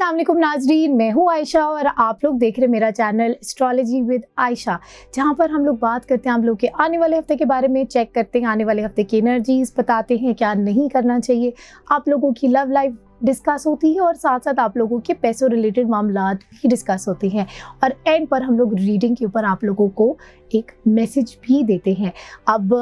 अस्सलाम वालेकुम नाजरीन, मैं हूँ आयशा और आप लोग देख रहे मेरा चैनल एस्ट्रोलॉजी विद आयशा, जहाँ पर हम लोग बात करते हैं आप लोग के आने वाले हफ्ते के बारे में, चेक करते हैं आने वाले हफ्ते की एनर्जीज, बताते हैं क्या नहीं करना चाहिए, आप लोगों की लव लाइफ डिस्कस होती है और साथ साथ आप लोगों के पैसों रिलेटेड मामला भी डिस्कस होते हैं और एंड पर हम लोग रीडिंग के ऊपर आप लोगों को एक मैसेज भी देते हैं। अब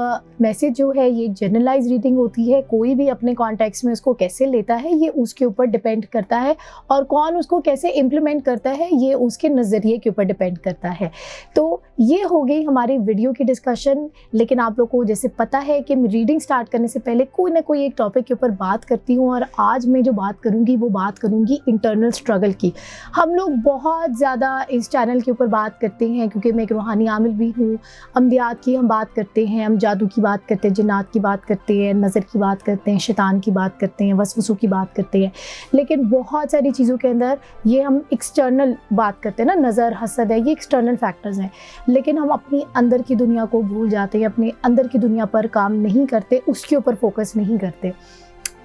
मैसेज जो है ये जनरलाइज रीडिंग होती है, कोई भी अपने कॉन्टेक्स्ट में उसको कैसे लेता है ये उसके ऊपर डिपेंड करता है और कौन उसको कैसे इम्प्लीमेंट करता है ये उसके नज़रिए के ऊपर डिपेंड करता है। तो ये हो गई हमारी वीडियो की डिस्कशन, लेकिन आप लोग को जैसे पता है कि मैं रीडिंग स्टार्ट करने से पहले कोई ना कोई एक टॉपिक के ऊपर बात करती हूँ और आज मैं जो बात करूँगी वो बात करूँगी इंटरनल स्ट्रगल की। हम लोग बहुत ज़्यादा इस चैनल के ऊपर बात करते हैं क्योंकि मैं एक रूहानी आमिल भी हूँ, अम्बियात की हम बात करते हैं, हम जादू की बात करते हैं, जिन्नात की बात करते हैं, नज़र की बात करते हैं, शैतान की बात करते हैं, वसवसों की बात करते हैं, लेकिन बहुत सारी चीज़ों के अंदर ये हम एक्सटर्नल बात करते हैं ना, नज़र हसद है, ये एक्सटर्नल फैक्टर्स हैं, लेकिन हम अपनी अंदर की दुनिया को भूल जाते हैं, अपने अंदर की दुनिया पर काम नहीं करते, उसके ऊपर फोकस नहीं करते।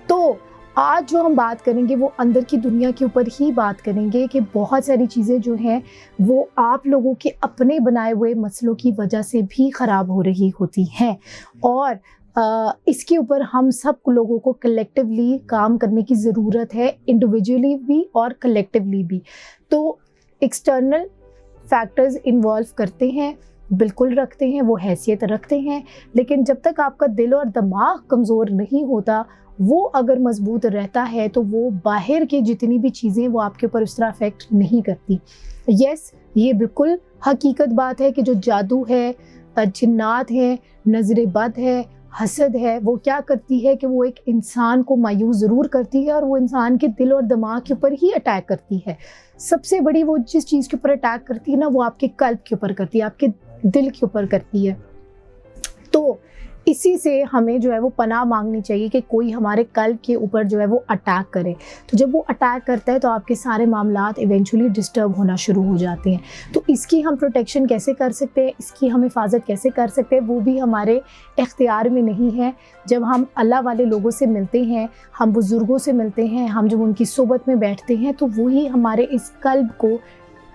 तो आज जो हम बात करेंगे वो अंदर की दुनिया के ऊपर ही बात करेंगे कि बहुत सारी चीज़ें जो हैं वो आप लोगों के अपने बनाए हुए मसलों की वजह से भी ख़राब हो रही होती हैं और इसके ऊपर हम सब लोगों को कलेक्टिवली काम करने की ज़रूरत है, इंडिविजुअली भी और कलेक्टिवली भी। तो एक्सटर्नल फैक्टर्स इन्वॉल्व करते हैं, बिल्कुल रखते हैं, वो हैसियत रखते हैं, लेकिन जब तक आपका दिल और दिमाग कमज़ोर नहीं होता, वो अगर मजबूत रहता है तो वो बाहर की जितनी भी चीज़ें वो आपके ऊपर उस तरह अफेक्ट नहीं करती। यस, ये बिल्कुल हकीकत बात है कि जो जादू है, जिन्नात है, नज़र बद है, हसद है, वो क्या करती है कि वो एक इंसान को मायूस ज़रूर करती है और वो इंसान के दिल और दिमाग के ऊपर ही अटैक करती है। सबसे बड़ी वो जिस चीज़ के ऊपर अटैक करती है ना, वो आपके कल्ब के ऊपर करती है, आपके दिल के ऊपर करती है। तो इसी से हमें जो है वो पनाह मांगनी चाहिए कि कोई हमारे कल्ब के ऊपर जो है वो अटैक करे। तो जब वो अटैक करता है तो आपके सारे मामलात इवेंचुअली डिस्टर्ब होना शुरू हो जाते हैं। तो इसकी हम प्रोटेक्शन कैसे कर सकते हैं, इसकी हम हिफाजत कैसे कर सकते हैं, वो भी हमारे इख्तियार में नहीं है। जब हम अल्लाह वाले लोगों से मिलते हैं, हम बुज़ुर्गों से मिलते हैं, हम जब उनकी सोबत में बैठते हैं तो वही हमारे इस कल्ब को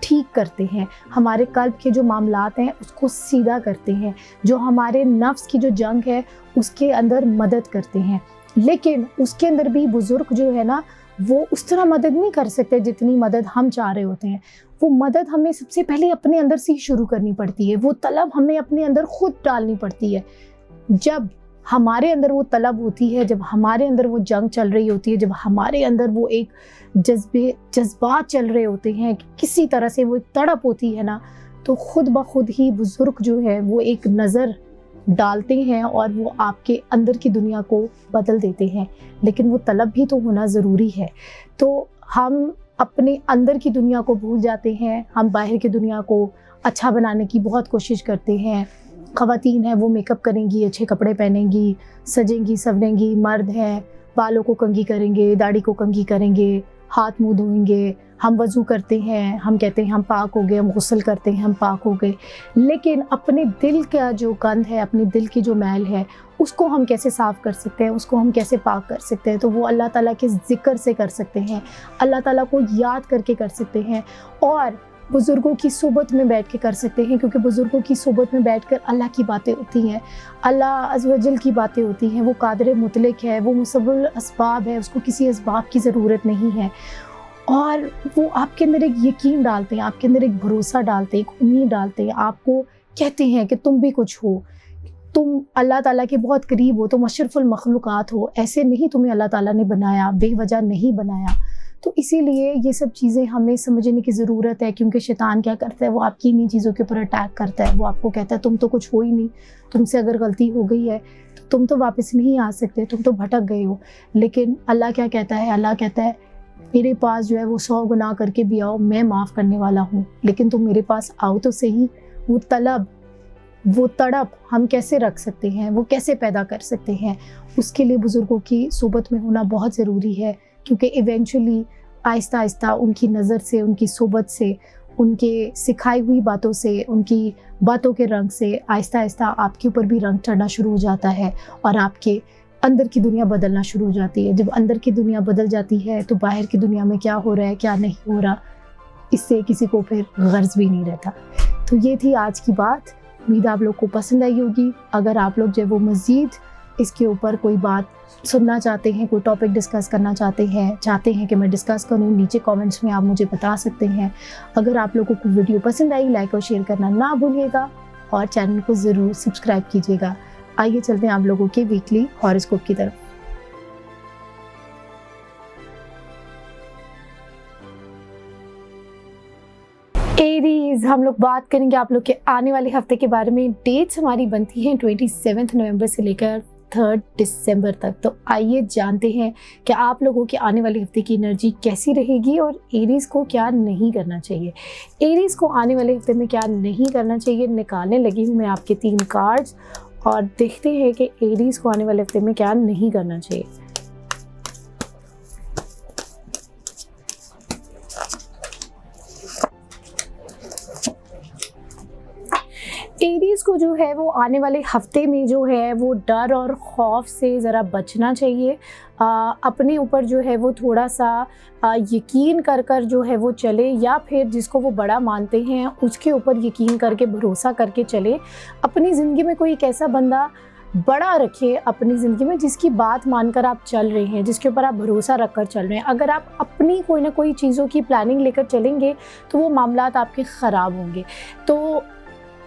ठीक करते हैं, हमारे कल्ब के जो मामलात हैं उसको सीधा करते हैं, जो हमारे नफ्स की जो जंग है उसके अंदर मदद करते हैं। लेकिन उसके अंदर भी बुज़ुर्ग जो है ना वो उस तरह मदद नहीं कर सकते जितनी मदद हम चाह रहे होते हैं। वो मदद हमें सबसे पहले अपने अंदर से ही शुरू करनी पड़ती है, वो तलब हमें अपने अंदर खुद डालनी पड़ती है। जब हमारे अंदर वो तलब होती है, जब हमारे अंदर वो जंग चल रही होती है, जब हमारे अंदर वो एक जज्बात चल रहे होते हैं, किसी तरह से वो एक तड़प होती है ना, तो खुद ब खुद ही बुज़ुर्ग जो है वो एक नज़र डालते हैं और वो आपके अंदर की दुनिया को बदल देते हैं। लेकिन वो तलब भी तो होना ज़रूरी है। तो हम अपने अंदर की दुनिया को भूल जाते हैं, हम बाहर की दुनिया को अच्छा बनाने की बहुत कोशिश करते हैं। ख़वातीन हैं वो मेकअप करेंगी, अच्छे कपड़े पहनेंगी, सजेंगी संवरेंगी, मर्द हैं बालों को कंघी करेंगे, दाढ़ी को कंघी करेंगे, हाथ मुंह धोएंगे, हम वज़ू करते हैं, हम कहते हैं हम पाक हो गए, हम गुस्ल करते हैं हम पाक हो गए, लेकिन अपने दिल का जो गंद है, अपने दिल की जो मैल है उसको हम कैसे साफ़ कर सकते हैं, उसको हम कैसे पाक कर सकते हैं? तो वो अल्लाह ताला के ज़िक्र से कर सकते हैं, अल्लाह ताला को याद करके कर सकते हैं और बुज़ुर्गों की सोबत में बैठ के कर सकते हैं, क्योंकि बुज़ुर्गों की सोबत में बैठकर अल्लाह की बातें होती हैं, अल्लाह अज़्ज़ व जल की बातें होती हैं। वो कादिर मुतलक है, वो मुसब्बिबुल असबाब है, उसको किसी असबाब की ज़रूरत नहीं है और वो आपके अंदर एक यकीन डालते हैं, आपके अंदर एक भरोसा डालते हैं, एक उम्मीद डालते हैं, आपको कहते हैं कि तुम भी कुछ हो, तुम अल्लाह ताला के बहुत करीब हो, तुम अशरफुल मखलूक़ात हो, ऐसे नहीं तुम्हें अल्लाह ताला ने बनाया, बेवजह नहीं बनाया। तो इसीलिए ये सब चीज़ें हमें समझने की ज़रूरत है, क्योंकि शैतान क्या करता है, वो आपकी इन्हीं चीज़ों के ऊपर अटैक करता है। वो आपको कहता है तुम तो कुछ हो ही नहीं, तुमसे अगर गलती हो गई है तो तुम तो वापस नहीं आ सकते, तुम तो भटक गए हो। लेकिन अल्लाह क्या कहता है, अल्लाह कहता है मेरे पास जो है वो 100 गुनाह करके भी आओ, मैं माफ़ करने वाला हूँ, लेकिन तुम मेरे पास आओ तो सही। वो तलब, वो तड़प हम कैसे रख सकते हैं, वो कैसे पैदा कर सकते हैं? उसके लिए बुज़ुर्गों की सोबत में होना बहुत ज़रूरी है, क्योंकि इवेंचुअली आहिस्ता आहिस्ता उनकी नज़र से, उनकी सोबत से, उनके सिखाई हुई बातों से, उनकी बातों के रंग से आहिस्ता आहिस्ता आपके ऊपर भी रंग चढ़ना शुरू हो जाता है और आपके अंदर की दुनिया बदलना शुरू हो जाती है। जब अंदर की दुनिया बदल जाती है तो बाहर की दुनिया में क्या हो रहा है क्या नहीं हो रहा, इससे किसी को फिर गर्ज भी नहीं रहता। तो ये थी आज की बात। उम्मीद आप लोग को पसंद आई होगी। अगर आप लोग जो है वो मज़ीद इसके ऊपर कोई बात सुनना चाहते हैं, कोई टॉपिक डिस्कस करना चाहते हैं कि मैं डिस्कस करूं, नीचे कमेंट्स में आप मुझे बता सकते हैं। अगर आप लोगों को वीडियो पसंद आई, लाइक और शेयर करना ना भूलिएगा और चैनल को ज़रूर सब्सक्राइब कीजिएगा। आइए चलते हैं आप लोगों के वीकली हॉरोस्कोप की तरफ। एरीज, हम लोग बात करेंगे आप लोग के आने वाले हफ्ते के बारे में। डेट्स हमारी बनती हैं 27 नवंबर से लेकर 3 दिसंबर तक। तो आइए जानते हैं कि आप लोगों के आने वाले हफ्ते की एनर्जी कैसी रहेगी और एरीज को क्या नहीं करना चाहिए। एरीज को आने वाले हफ्ते में क्या नहीं करना चाहिए निकालने लगी हूँ मैं आपके 3 कार्ड्स और देखते हैं कि एरीज को आने वाले हफ्ते में क्या नहीं करना चाहिए। एरीज को जो है वो आने वाले हफ्ते में जो है वो डर और खौफ से ज़रा बचना चाहिए। अपने ऊपर जो है वो थोड़ा सा यकीन कर जो है वो चले, या फिर जिसको वो बड़ा मानते हैं उसके ऊपर यकीन करके भरोसा करके चले। अपनी ज़िंदगी में कोई एक ऐसा बंदा बड़ा रखे अपनी ज़िंदगी में जिसकी बात मानकर आप चल रहे हैं, जिसके ऊपर आप भरोसा रखकर चल रहे हैं। अगर आप अपनी कोई ना कोई चीज़ों की प्लानिंग लेकर चलेंगे तो वो मामलात आपके ख़राब होंगे। तो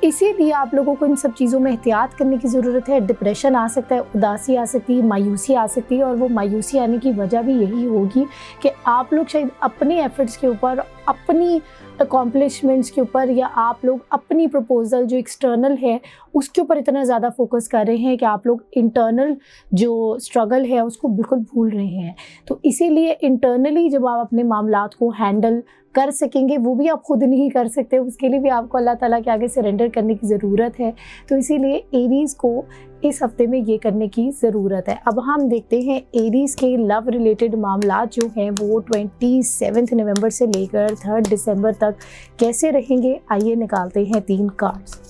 इसीलिए आप लोगों को इन सब चीज़ों में एहतियात करने की ज़रूरत है। डिप्रेशन आ सकता है, उदासी आ सकती है, मायूसी आ सकती है, और वो मायूसी आने की वजह भी यही होगी कि आप लोग शायद अपने एफर्ट्स के ऊपर, अपनी अकॉम्प्लिशमेंट्स के ऊपर, या आप लोग अपनी प्रपोजल जो एक्सटर्नल है उसके ऊपर इतना ज़्यादा फोकस कर रहे हैं कि आप लोग इंटरनल जो स्ट्रगल है उसको बिल्कुल भूल रहे हैं। तो इसीलिए इंटरनली जब आप अपने मामलात को हैंडल कर सकेंगे, वो भी आप खुद नहीं कर सकते, उसके लिए भी आपको अल्लाह ताला के आगे सरेंडर करने की ज़रूरत है। तो इसीलिए एरीज़ को इस हफ्ते में ये करने की ज़रूरत है। अब हम देखते हैं एरीज़ के लव रिलेटेड मामलात जो हैं वो 27 नवंबर से लेकर 3 दिसंबर तक कैसे रहेंगे। आइए निकालते हैं 3 कार्ड्स।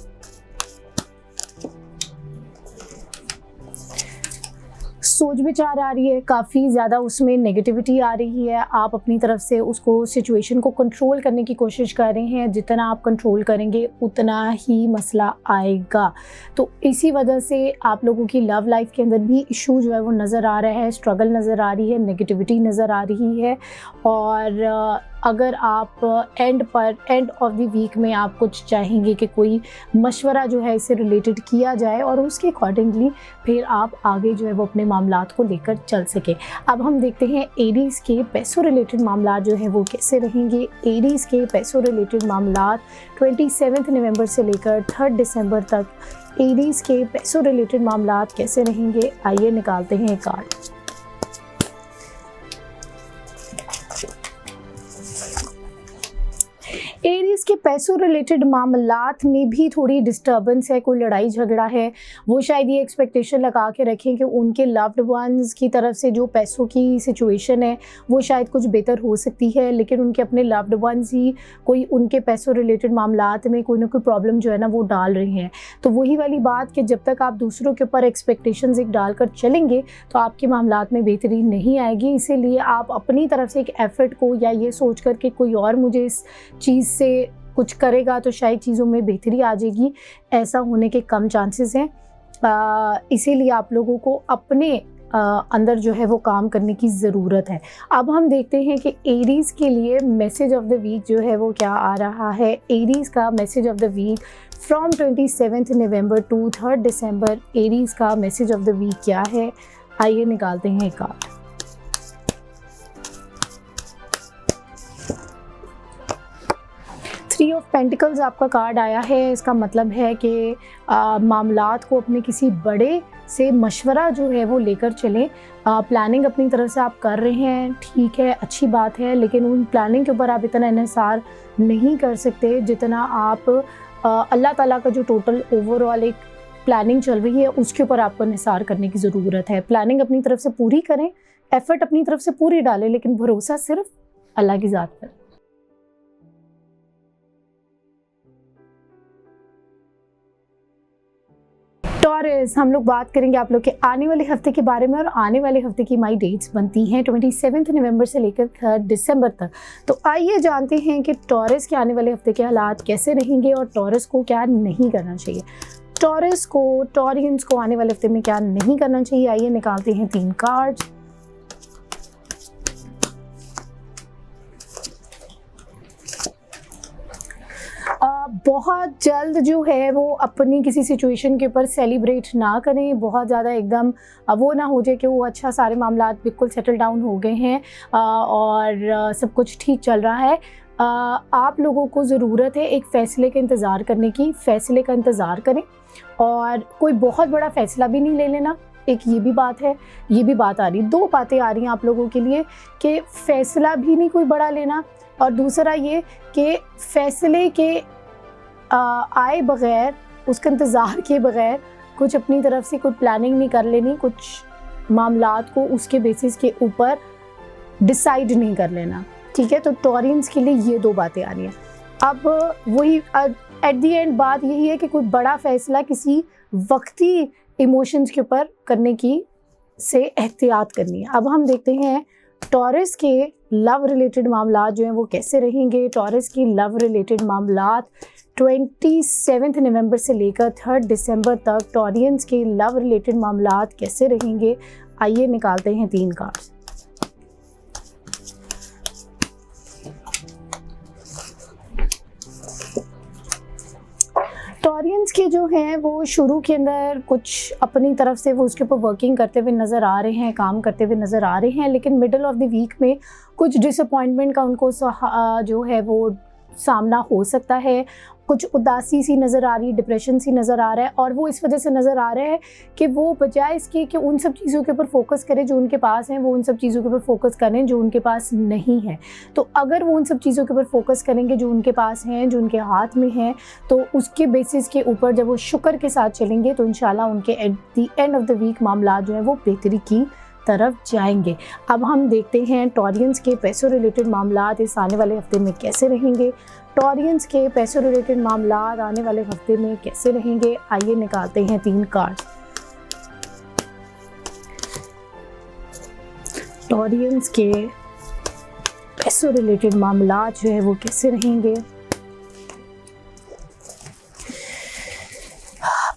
सोच विचार आ रही है, काफ़ी ज़्यादा उसमें नेगेटिविटी आ रही है। आप अपनी तरफ से उसको सिचुएशन को कंट्रोल करने की कोशिश कर रहे हैं। जितना आप कंट्रोल करेंगे उतना ही मसला आएगा। तो इसी वजह से आप लोगों की लव लाइफ के अंदर भी इशू जो है वो नज़र आ रहा है, स्ट्रगल नज़र आ रही है, नेगेटिविटी नज़र आ रही है। और अगर आप एंड ऑफ द वीक में आप कुछ चाहेंगे कि कोई मशवरा जो है इससे रिलेटेड किया जाए और उसके अकॉर्डिंगली फिर आप आगे जो है वो अपने मामलात को लेकर चल सके। अब हम देखते हैं एरीज़ के पैसों रिलेटेड मामलात जो है वो कैसे रहेंगे। एरीज़ के पैसों रिलेटेड मामलात 27 नवंबर से लेकर 3 दिसंबर तक एरीज़ के पैसों रिलेटेड मामलात कैसे रहेंगे। आइए निकालते हैं कार्ड। एरीज़ के पैसों रिलेटेड मामलात में भी थोड़ी डिस्टर्बेंस है, कोई लड़ाई झगड़ा है। वो शायद ये एक्सपेक्टेशन लगा के रखें कि उनके लव्ड वंस की तरफ से जो पैसों की सिचुएशन है वो शायद कुछ बेहतर हो सकती है, लेकिन उनके अपने लव्ड वंस ही कोई उनके पैसों रिलेटेड मामलात में कोई ना कोई प्रॉब्लम जो है ना वो डाल रहे हैं। तो वही वाली बात कि जब तक आप दूसरों के ऊपर एक्सपेक्टेशंस एक डालकर चलेंगे तो आपके मामलात में बेहतरी नहीं आएगी। इसीलिए आप अपनी तरफ से एक एफर्ट को, या ये सोच कर के कोई और मुझे इस चीज़ से कुछ करेगा तो शायद चीज़ों में बेहतरी आ जाएगी, ऐसा होने के कम चांसेस हैं। इसीलिए आप लोगों को अपने अंदर जो है वो काम करने की ज़रूरत है। अब हम देखते हैं कि एरीज़ के लिए मैसेज ऑफ द वीक जो है वो क्या आ रहा है। एरीज़ का message of the week from 27 November to 3 December, Aries का मैसेज ऑफ द वीक क्या है। आइए निकालते हैं कार्ड। थ्री ऑफ पेंटिकल्स आपका कार्ड आया है। इसका मतलब है कि मामलात को अपने किसी बड़े से मशवरा जो है वो लेकर चलें। प्लानिंग अपनी तरफ से आप कर रहे हैं, ठीक है, अच्छी बात है, लेकिन उन प्लानिंग के ऊपर आप इतना इन्हिसार नहीं कर सकते जितना आप अल्लाह ताला का जो टोटल ओवरऑल एक प्लानिंग चल रही है उसके ऊपर आपको इन्हिसार करने की ज़रूरत है। प्लानिंग अपनी तरफ से पूरी करें, एफर्ट अपनी तरफ से पूरी डालें, लेकिन भरोसा सिर्फ अल्लाह की ज़ात पर। टॉरस, हम लोग बात करेंगे आप लोग के आने वाले हफ्ते के बारे में, और आने वाले हफ्ते की माई डेट्स बनती हैं 27 नवंबर से लेकर 3 दिसंबर तक। तो आइए जानते हैं कि टॉरस के आने वाले हफ्ते के हालात कैसे रहेंगे और टॉरस को क्या नहीं करना चाहिए। टॉरस को, टॉरियंस को आने वाले हफ्ते में क्या नहीं करना चाहिए, आइए निकालते हैं 3 कार्ड्स। बहुत जल्द जो है वो अपनी किसी सिचुएशन के ऊपर सेलिब्रेट ना करें, बहुत ज़्यादा एकदम वो ना हो जाए कि वो अच्छा सारे मामला बिल्कुल सेटल डाउन हो गए हैं और सब कुछ ठीक चल रहा है। आप लोगों को ज़रूरत है एक फ़ैसले का इंतज़ार करने की, फ़ैसले का इंतज़ार करें और कोई बहुत बड़ा फ़ैसला भी नहीं ले लेना। एक ये भी बात है, ये भी बात आ रही, 2 बातें आ रही हैं आप लोगों के लिए कि फ़ैसला भी नहीं कोई बड़ा लेना, और दूसरा ये कि फ़ैसले के आए बग़ैर, उसका इंतज़ार किए बग़ैर कुछ अपनी तरफ से कोई प्लानिंग नहीं कर लेनी, कुछ मामलात को उसके बेसिस के ऊपर डिसाइड नहीं कर लेना, ठीक है। तो टॉरियंस के लिए ये 2 बातें आ रही हैं। अब वही एट दी एंड बात यही है कि कोई बड़ा फ़ैसला किसी वक्ती इमोशंस के ऊपर करने की से एहतियात करनी है। अब हम देखते हैं टॉरस के लव रिलेटेड मामलात जो हैं वो कैसे रहेंगे। टॉरस की लव रिलेटेड मामलात 27 नवंबर से लेकर 3 दिसंबर तक टॉरियंस के लव रिलेटेड मामलात कैसे रहेंगे, आइए निकालते हैं 3 कार्ड्स। टॉरियंस के जो हैं वो शुरू के अंदर कुछ अपनी तरफ से वो उसके ऊपर वर्किंग करते हुए नज़र आ रहे हैं, काम करते हुए नज़र आ रहे हैं, लेकिन मिडल ऑफ द वीक में कुछ डिसअपॉइंटमेंट का उनको जो है वो सामना हो सकता है। कुछ उदासी सी नज़र आ रही है, डिप्रेशन सी नज़र आ रहा है, और वो इस वजह से नज़र आ रहा है कि वो बजाय इसके कि उन सब चीज़ों के ऊपर फोकस करें जो उनके पास हैं, वो उन सब चीज़ों के ऊपर फोकस करें जो उनके पास नहीं है। तो अगर वो उन सब चीज़ों के ऊपर फोकस करेंगे जो उनके पास हैं, जो उनके हाथ में हैं, तो उसके बेसिस के ऊपर जब वो शुक्र के साथ चलेंगे तो इंशाल्लाह उनके at the end of the week मामला जो है वो बेहतरी की तरफ जाएंगे। अब हम देखते हैं टॉरियंस के पैसों रिलेटेड मामलात इस आने वाले हफ्ते में कैसे रहेंगे। टॉरियंस के पैसों रिलेटेड मामलात आने वाले हफ्ते में कैसे रहेंगे, आइए निकालते हैं 3 कार्ड्स। टॉरियंस के पैसों रिलेटेड मामलात जो है वो कैसे रहेंगे।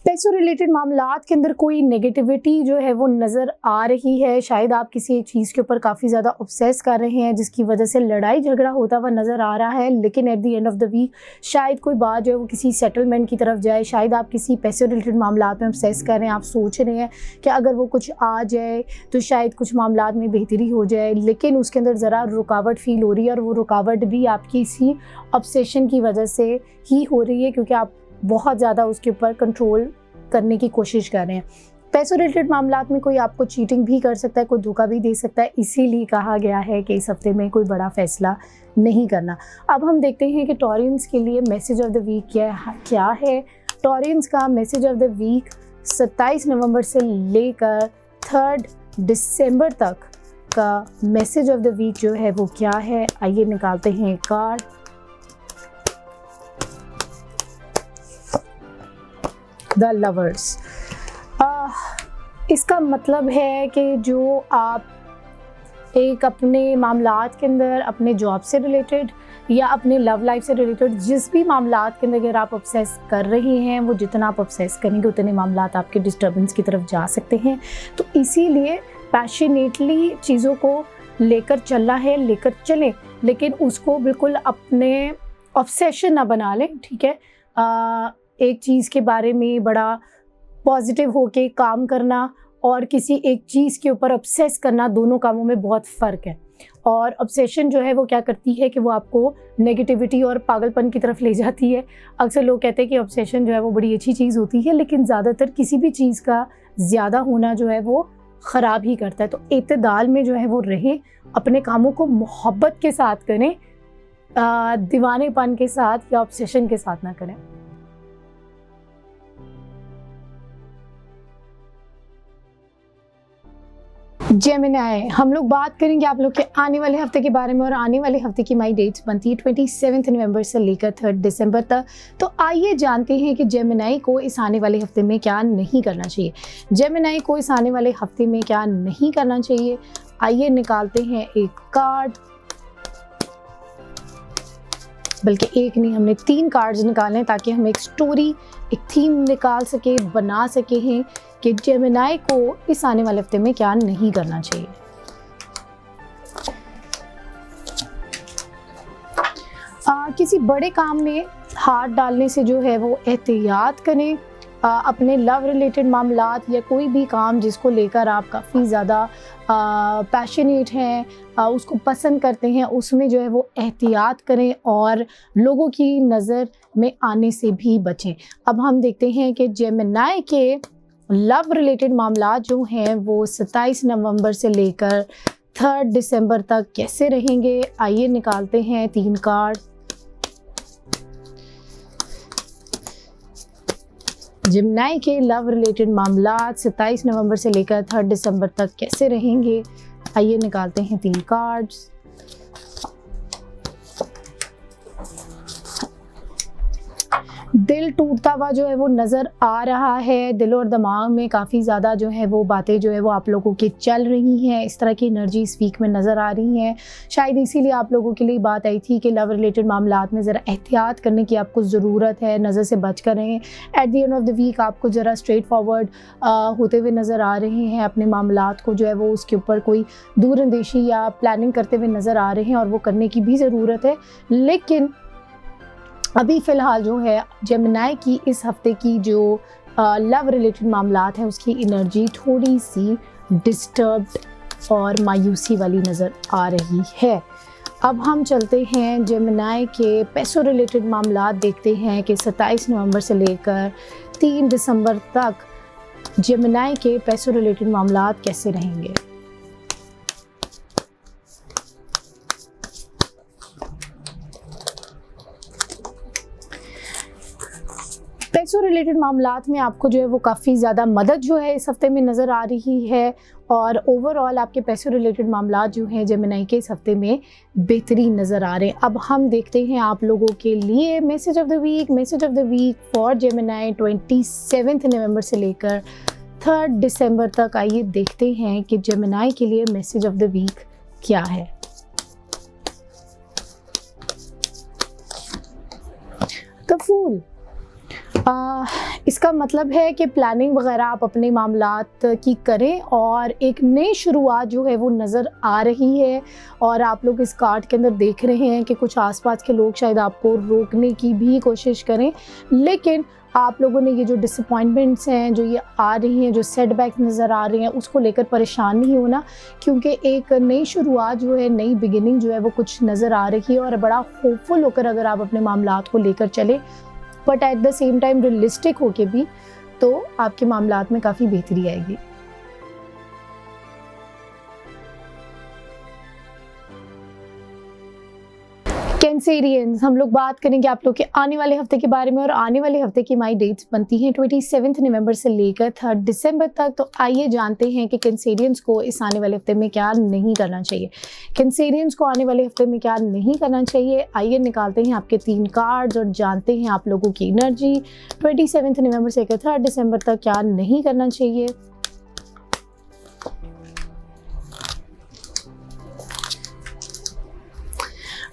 पैसों रिलेटेड मामलात के अंदर कोई नेगेटिविटी जो है वो नज़र आ रही है। शायद आप किसी एक चीज़ के ऊपर काफ़ी ज़्यादा ऑब्सेस कर रहे हैं जिसकी वजह से लड़ाई झगड़ा होता हुआ नज़र आ रहा है, लेकिन at the end of the week शायद कोई बात जो है वो किसी सेटलमेंट की तरफ जाए। शायद आप किसी पैसों रिलेटेड मामलात में ऑब्सेस कर रहे हैं, आप सोच रहे हैं कि अगर वो कुछ आ जाए तो शायद कुछ मामलात में बेहतरी हो जाए, लेकिन उसके अंदर ज़रा रुकावट फ़ील हो रही है, और वो रुकावट भी आपकी इसी ऑब्सेशन की वजह से ही हो रही है क्योंकि आप बहुत ज़्यादा उसके ऊपर कंट्रोल करने की कोशिश कर रहे हैं। पैसों रिलेटेड मामलात में कोई आपको चीटिंग भी कर सकता है, कोई धोखा भी दे सकता है, इसीलिए कहा गया है कि इस हफ्ते में कोई बड़ा फैसला नहीं करना। अब हम देखते हैं कि टॉरियंस के लिए मैसेज ऑफ द वीक क्या है। टॉरियंस का मैसेज ऑफ द वीक 27 नवंबर से लेकर 3 दिसंबर तक का मैसेज ऑफ द वीक जो है वो क्या है, आइए निकालते हैं कार्ड। The lovers. इसका मतलब है कि जो आप एक अपने मामलात के अंदर, अपने जॉब से रिलेटेड या अपने लव लाइफ से रिलेटेड जिस भी मामलात के अंदर अगर आप ऑब्सेस कर रहे हैं, वो जितना आप ऑब्सेस करेंगे उतने मामलात आपके डिस्टर्बेंस की तरफ जा सकते हैं। तो इसीलिए पैशनेटली चीज़ों को लेकर चलना है, लेकर चलें, लेकिन उसको बिल्कुल अपने ऑब्सेशन ना बना लें, ठीक है। एक चीज़ के बारे में बड़ा पॉजिटिव होके काम करना और किसी एक चीज़ के ऊपर ऑब्सेस करना, दोनों कामों में बहुत फ़र्क है। और ऑब्सेशन जो है वो क्या करती है कि वो आपको नेगेटिविटी और पागलपन की तरफ ले जाती है। अक्सर लोग कहते हैं कि ऑब्सेशन जो है वो बड़ी अच्छी चीज़ होती है, लेकिन ज़्यादातर किसी भी चीज़ का ज़्यादा होना जो है वो ख़राब ही करता है। तो इत्तेदाल में जो है वो रहें, अपने कामों को मोहब्बत के साथ करें, दीवानेपन के साथ या ऑब्सेशन के साथ ना करें। जेमिनी, हम लोग बात करेंगे आप लोग के आने वाले हफ्ते के बारे में और आने वाले हफ्ते की माई डेट्स बनती है 27 नवंबर से लेकर 3 दिसंबर तक। तो आइए जानते हैं कि जेमिनी को इस आने वाले हफ्ते में क्या नहीं करना चाहिए। जेमिनी को इस आने वाले हफ्ते में क्या नहीं करना चाहिए, आइए निकालते हैं एक कार्ड। बल्कि एक नहीं, हमने 3 कार्ड्स निकाले हैं ताकि हम एक स्टोरी, एक थीम निकाल सके, बना सके हैं कि जेमिनी को इस आने वाले हफ्ते में क्या नहीं करना चाहिए। किसी बड़े काम में हाथ डालने से जो है वो एहतियात करें। अपने लव रिलेटेड मामलात या कोई भी काम जिसको लेकर आप काफ़ी ज़्यादा पैशनेट हैं, उसको पसंद करते हैं, उसमें जो है वो एहतियात करें और लोगों की नज़र में आने से भी बचें। अब हम देखते हैं कि जेमिनी के लव रिलेटेड मामलात जो हैं वो 27 नवंबर से लेकर 3 दिसंबर तक कैसे रहेंगे। आइए निकालते हैं 3 कार्ड। जेमिनी के लव रिलेटेड मामलात 27 नवंबर से लेकर 3 दिसंबर तक कैसे रहेंगे। आइए निकालते हैं 3 कार्ड्स। दिल टूटता हुआ जो है वो नज़र आ रहा है। दिल और दिमाग में काफ़ी ज़्यादा जो है वो बातें जो है वो आप लोगों की चल रही हैं। इस तरह की एनर्जी इस वीक में नज़र आ रही हैं। शायद इसीलिए आप लोगों के लिए बात आई थी कि लव रिलेटेड मामलात में ज़रा एहतियात करने की आपको ज़रूरत है, नज़र से बच कर रहें। At the end of the week आपको ज़रा स्ट्रेट फॉरवर्ड होते हुए नज़र आ रहे हैं। अपने मामलात को जो है वो उसके ऊपर कोई दूरअंदेशी या प्लानिंग करते हुए नज़र आ रहे हैं और वो करने की भी ज़रूरत है। लेकिन अभी फ़िलहाल जो है जेमिनी की इस हफ्ते की जो लव रिलेटेड मामलात हैं उसकी एनर्जी थोड़ी सी डिस्टर्ब्ड और मायूसी वाली नज़र आ रही है। अब हम चलते हैं जेमिनी के पैसों रिलेटेड मामलात देखते हैं कि 27 नवंबर से लेकर 3 दिसंबर तक जेमिनी के पैसों रिलेटेड मामलात कैसे रहेंगे। पैसों रिलेटेड मामलात में आपको जो है वो काफ़ी ज़्यादा मदद जो है इस हफ्ते में नज़र आ रही है और ओवरऑल आपके पैसों रिलेटेड मामलात जो हैं जेमिनी के इस हफ्ते में बेहतरीन नज़र आ रहे हैं। अब हम देखते हैं आप लोगों के लिए message of the week. Message of the week for Gemini 27 नवंबर से लेकर 3 दिसंबर तक। आइए देखते हैं कि जेमिनी के लिए मैसेज ऑफ द वीक क्या है। द फूल, इसका मतलब है कि प्लानिंग वगैरह आप अपने मामलात की करें और एक नई शुरुआत जो है वो नज़र आ रही है। और आप लोग इस कार्ड के अंदर देख रहे हैं कि कुछ आसपास के लोग शायद आपको रोकने की भी कोशिश करें, लेकिन आप लोगों ने ये जो डिसअपॉइंटमेंट्स हैं, जो ये आ रही हैं, जो सेटबैक नज़र आ रहे हैं, उसको लेकर परेशान नहीं होना, क्योंकि एक नई शुरुआत जो है, नई बिगिनिंग जो है वो कुछ नज़र आ रही है। और बड़ा होपफुल होकर अगर आप अपने मामलात को लेकर चले, but at the same time realistic होके भी, तो आपके मामलात में काफ़ी बेहतरी आएगी। कैंसेरियंस, हम लोग बात करेंगे आप लोग के आने वाले हफ्ते के बारे में और आने वाले हफ्ते की माई डेट्स बनती हैं 27 नवंबर से लेकर 3 दिसंबर तक। तो आइए जानते हैं कि कैंसेरियंस को इस आने वाले हफ्ते में क्या नहीं करना चाहिए। कैंसेरियंस को आने वाले हफ्ते में क्या नहीं करना चाहिए, आइए निकालते हैं आपके 3 कार्ड्स और जानते हैं आप लोगों की एनर्जी 27 नवंबर से लेकर 3 दिसंबर तक क्या नहीं करना चाहिए।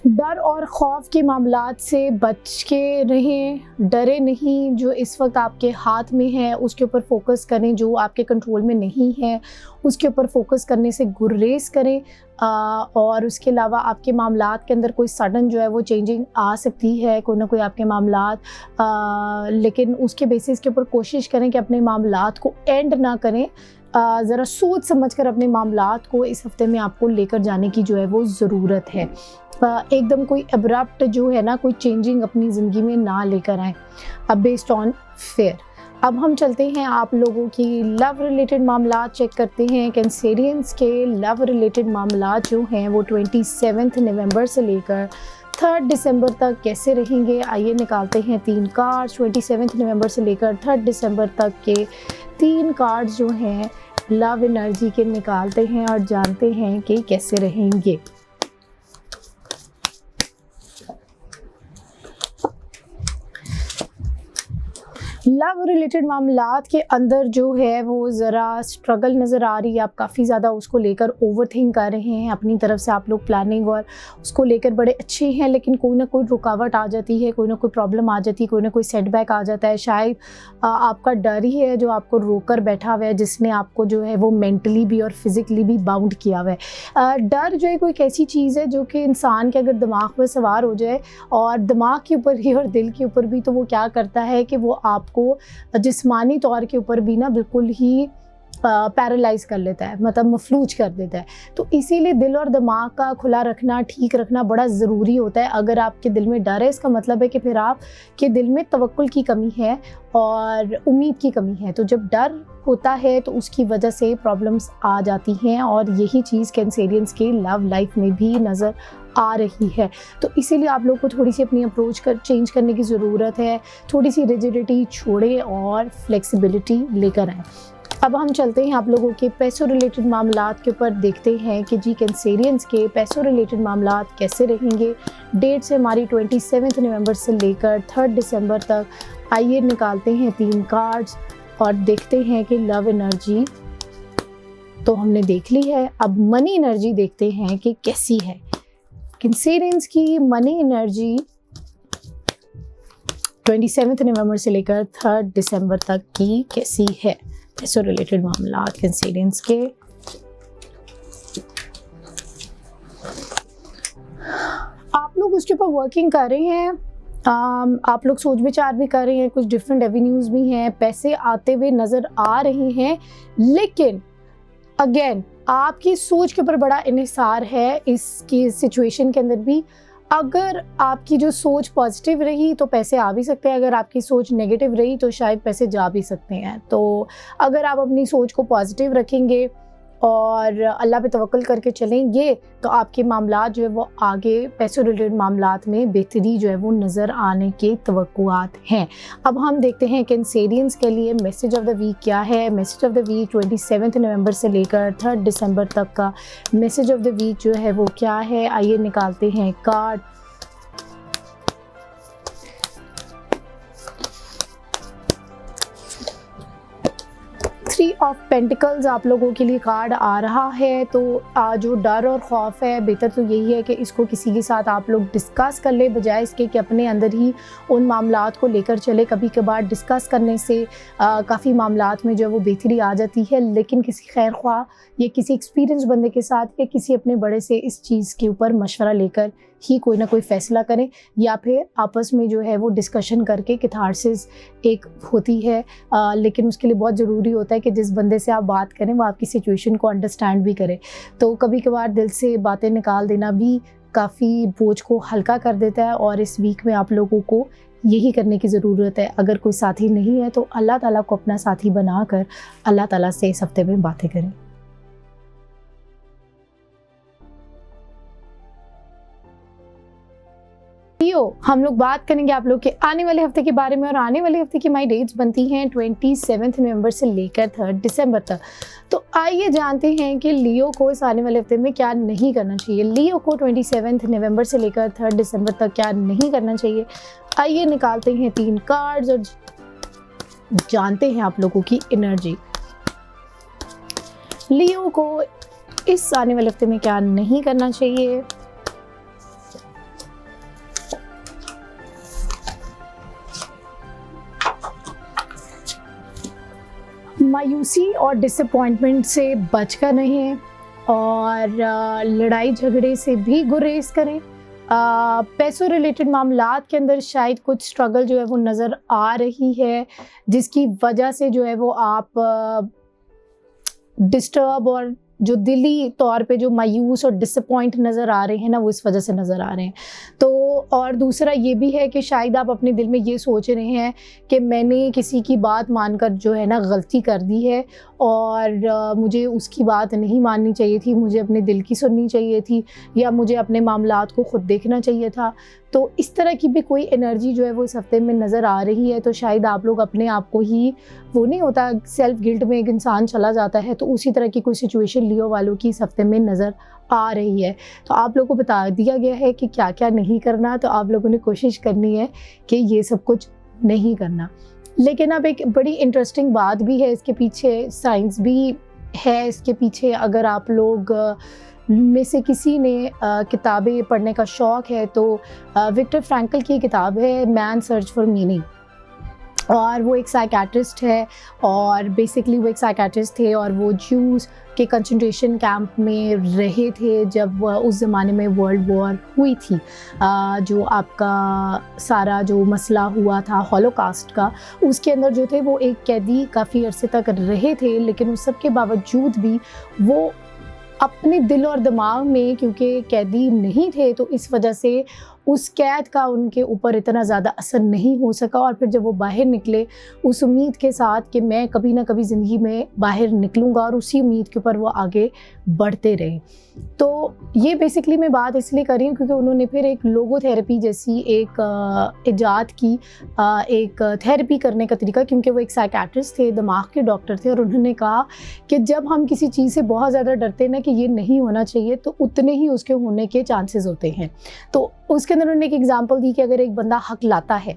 डर और खौफ के मामलात से बच के रहें, डरे नहीं। जो इस वक्त आपके हाथ में है उसके ऊपर फोकस करें, जो आपके कंट्रोल में नहीं है उसके ऊपर फोकस करने से गुरेज करें। और उसके अलावा आपके मामलात के अंदर कोई सडन जो है वो चेंजिंग आ सकती है, कोई ना कोई आपके मामलात, लेकिन उसके बेसिस के ऊपर कोशिश करें कि अपने मामलात को एंड ना करें। ज़रा सोच समझ कर अपने मामलात को इस हफ्ते में आपको लेकर जाने की जो है वो ज़रूरत है। एकदम कोई अब्रप्ट जो है ना, कोई चेंजिंग अपनी ज़िंदगी में ना लेकर आएँ अब बेस्ड ऑन फेयर। अब हम चलते हैं आप लोगों की लव रिलेटेड मामलात चेक करते हैं। कैंसेरियंस के लव रिलेटेड मामलात जो हैं वो 27 नवंबर से लेकर 3 दिसंबर तक कैसे रहेंगे। आइए निकालते हैं 3 कार्ड्स। 27 नवंबर से लेकर 3 दिसंबर तक के 3 कार्ड्स जो हैं लव एनर्जी के निकालते हैं और जानते हैं कि कैसे रहेंगे। लव रिलेटेड मामलात के अंदर जो है वो ज़रा स्ट्रगल नज़र आ रही है। आप काफ़ी ज़्यादा उसको लेकर ओवरथिंक कर रहे हैं, अपनी तरफ से आप लोग प्लानिंग और उसको लेकर बड़े अच्छे हैं, लेकिन कोई ना कोई रुकावट आ जाती है, कोई ना कोई प्रॉब्लम आ जाती है, कोई ना कोई सेटबैक आ जाता है। शायद आपका डर ही है जो आपको रोकर बैठा हुआ है, जिसने आपको जो है वो मेंटली भी और फिज़िकली भी बाउंड किया हुआ है। डर जो है कोई ऐसी चीज़ है जो कि इंसान के अगर दिमाग पर सवार हो जाए, और दिमाग के ऊपर ही और दिल के ऊपर भी, तो वो क्या करता है कि वो आपको जिस्मानी तौर के ऊपर भी ना बिल्कुल ही पैरालाइज कर लेता है, मतलब मफलूज कर देता है। तो इसीलिए दिल और दिमाग का खुला रखना, ठीक रखना बड़ा ज़रूरी होता है। अगर आपके दिल में डर है, इसका मतलब है कि फिर आपके दिल में तवक्कुल की कमी है और उम्मीद की कमी है। तो जब डर होता है तो उसकी वजह से प्रॉब्लम्स आ जाती हैं, और यही चीज़ कैंसेरियंस के लव लाइफ में भी नज़र आ रही है। तो इसीलिए आप लोग को थोड़ी सी अपनी अप्रोच चेंज करने की ज़रूरत है। थोड़ी सी रिजिडिटी छोड़ें और फ्लेक्सिबिलिटी लेकर आएँ। अब हम चलते हैं आप लोगों के पैसों रिलेटेड मामलात के ऊपर, देखते हैं कि जी कैंसेरियंस के पैसों रिलेटेड मामलात कैसे रहेंगे। डेट से हमारी 27 नवंबर से लेकर 3 दिसंबर तक। आइए निकालते हैं 3 कार्ड्स और देखते हैं कि लव एनर्जी तो हमने देख ली है, अब मनी एनर्जी देखते हैं कि कैसी है। कैंसेरियंस की मनी एनर्जी 27 नवंबर से लेकर 3 दिसंबर तक की कैसी है। पैसों रिलेटेड मामला कैंसेरियंस के। आप लोग उसके ऊपर वर्किंग कर रहे हैं, आप लोग सोच विचार भी कर रहे हैं, कुछ डिफरेंट एवेन्यूज़ भी हैं, पैसे आते हुए नज़र आ रहे हैं, लेकिन अगेन आपकी सोच के ऊपर बड़ा इन्हिसार है इसकी सिचुएशन के अंदर भी। अगर आपकी जो सोच पॉजिटिव रही तो पैसे आ भी सकते हैं, अगर आपकी सोच नेगेटिव रही तो शायद पैसे जा भी सकते हैं। तो अगर आप अपनी सोच को पॉजिटिव रखेंगे और अल्लाह पे तवक्कुल करके चलेंगे तो आपके मामलात जो है वो आगे पैसों रिलेटेड मामलात में बेहतरी जो है वो नज़र आने के तवक्कुआत हैं। अब हम देखते हैं कैंसेरियंस के लिए मैसेज ऑफ द वीक क्या है। मैसेज ऑफ द वीक 27 नवंबर से लेकर 3 दिसंबर तक का मैसेज ऑफ द वीक जो है वो क्या है। आइए निकालते हैं कार्ड। थ्री ऑफ पेंटिकल्स आप लोगों के लिए कार्ड आ रहा है। तो जो डर और खौफ है, बेहतर तो यही है कि इसको किसी के साथ आप लोग डिस्कस कर ले, बजाय इसके कि अपने अंदर ही उन मामलात को लेकर चले। कभी कभार डिस्कस करने से काफ़ी मामलात में जो है वो बेहतरी आ जाती है, लेकिन किसी खैर ख्वाह या किसी एक्सपीरियंस बंदे के साथ या किसी अपने बड़े से इस चीज़ के ऊपर मशवरा लेकर ही कोई ना कोई फ़ैसला करें, या फिर आपस में जो है वो डिस्कशन करके कैथारसिस एक होती है। लेकिन उसके लिए बहुत ज़रूरी होता है कि जिस बंदे से आप बात करें वो आपकी सिचुएशन को अंडरस्टैंड भी करे। तो कभी कभार दिल से बातें निकाल देना भी काफ़ी बोझ को हल्का कर देता है, और इस वीक में आप लोगों को यही करने की ज़रूरत है। अगर कोई साथी नहीं है तो अल्लाह ताला को अपना साथी बनाकर अल्लाह ताला से इस हफ्ते में बातें करें। लियो, हम लोग बात करेंगे आप लोग के आने वाले हफ्ते के बारे में, और आने वाले हफ्ते की माई डेट्स बनती हैं 27 नवंबर से लेकर 3 दिसंबर तक। तो आइए जानते हैं कि लियो को इस आने वाले हफ्ते में क्या नहीं करना चाहिए। लियो को 27 नवंबर से लेकर 3 दिसंबर तक क्या नहीं करना चाहिए। आइए निकालते हैं 3 कार्ड्स और जानते हैं आप लोगों की एनर्जी। लियो को इस आने वाले हफ्ते में क्या नहीं करना चाहिए। मायूसी और डिसअपॉइंटमेंट से बचकर रहें, और लड़ाई झगड़े से भी गुरेज करें। पैसों रिलेटेड मामलात के अंदर शायद कुछ स्ट्रगल जो है वो नज़र आ रही है, जिसकी वजह से जो है वो आप डिस्टर्ब और जो दिली तौर पे जो मायूस और डिसअपॉइंट नज़र आ रहे हैं ना, वो इस वजह से नज़र आ रहे हैं। तो और दूसरा ये भी है कि शायद आप अपने दिल में ये सोच रहे हैं कि मैंने किसी की बात मानकर जो है ना गलती कर दी है, और मुझे उसकी बात नहीं माननी चाहिए थी, मुझे अपने दिल की सुननी चाहिए थी, या मुझे अपने मामलात को ख़ुद देखना चाहिए था। तो इस तरह की भी कोई एनर्जी जो है वो इस हफ्ते में नज़र आ रही है। तो शायद आप लोग अपने आप को ही, वो नहीं होता सेल्फ गिल्ट में एक इंसान चला जाता है, तो उसी तरह की कोई सिचुएशन लियो वालों की इस हफ्ते में नज़र आ रही है। तो आप लोगों को बता दिया गया है कि क्या क्या नहीं करना, तो आप लोगों ने कोशिश करनी है कि ये सब कुछ नहीं करना। लेकिन अब एक बड़ी इंटरेस्टिंग बात भी है, इसके पीछे साइंस भी है इसके पीछे। अगर आप लोग में से किसी ने किताबें पढ़ने का शौक़ है तो विक्टर फ्रैंकल की किताब है मैन सर्च फॉर मीनिंग, और वो एक साइकेट्रिस्ट है, और बेसिकली वो एक साइकेट्रिस्ट थे और वो ज्यूज़ के कंसंट्रेशन कैंप में रहे थे जब उस ज़माने में वर्ल्ड वॉर हुई थी। जो आपका सारा जो मसला हुआ था हॉलोकास्ट का, उसके अंदर जो थे वो एक कैदी काफ़ी अरसे तक रहे थे, लेकिन उस सब के बावजूद भी वो अपने दिल और दिमाग में, क्योंकि कैदी नहीं थे तो इस वजह से उस कैद का उनके ऊपर इतना ज़्यादा असर नहीं हो सका, और फिर जब वो बाहर निकले उस उम्मीद के साथ कि मैं कभी ना कभी ज़िंदगी में बाहर निकलूँगा, और उसी उम्मीद के ऊपर वो आगे बढ़ते रहे। तो ये बेसिकली मैं बात इसलिए कर रही हूँ क्योंकि उन्होंने फिर एक लोगोथेरेपी जैसी एक इजाद की, एक थेरेपी करने का तरीका, क्योंकि वो एक साइकेट्रिस्ट थे, दिमाग के डॉक्टर थे, और उन्होंने कहा कि जब हम किसी चीज़ से बहुत ज़्यादा डरते हैं ना कि ये नहीं होना चाहिए, तो उतने ही उसके होने के चांसेस होते हैं। तो उसके अंदर उन्होंने एक एग्जांपल दी कि अगर एक बंदा हकलाता है,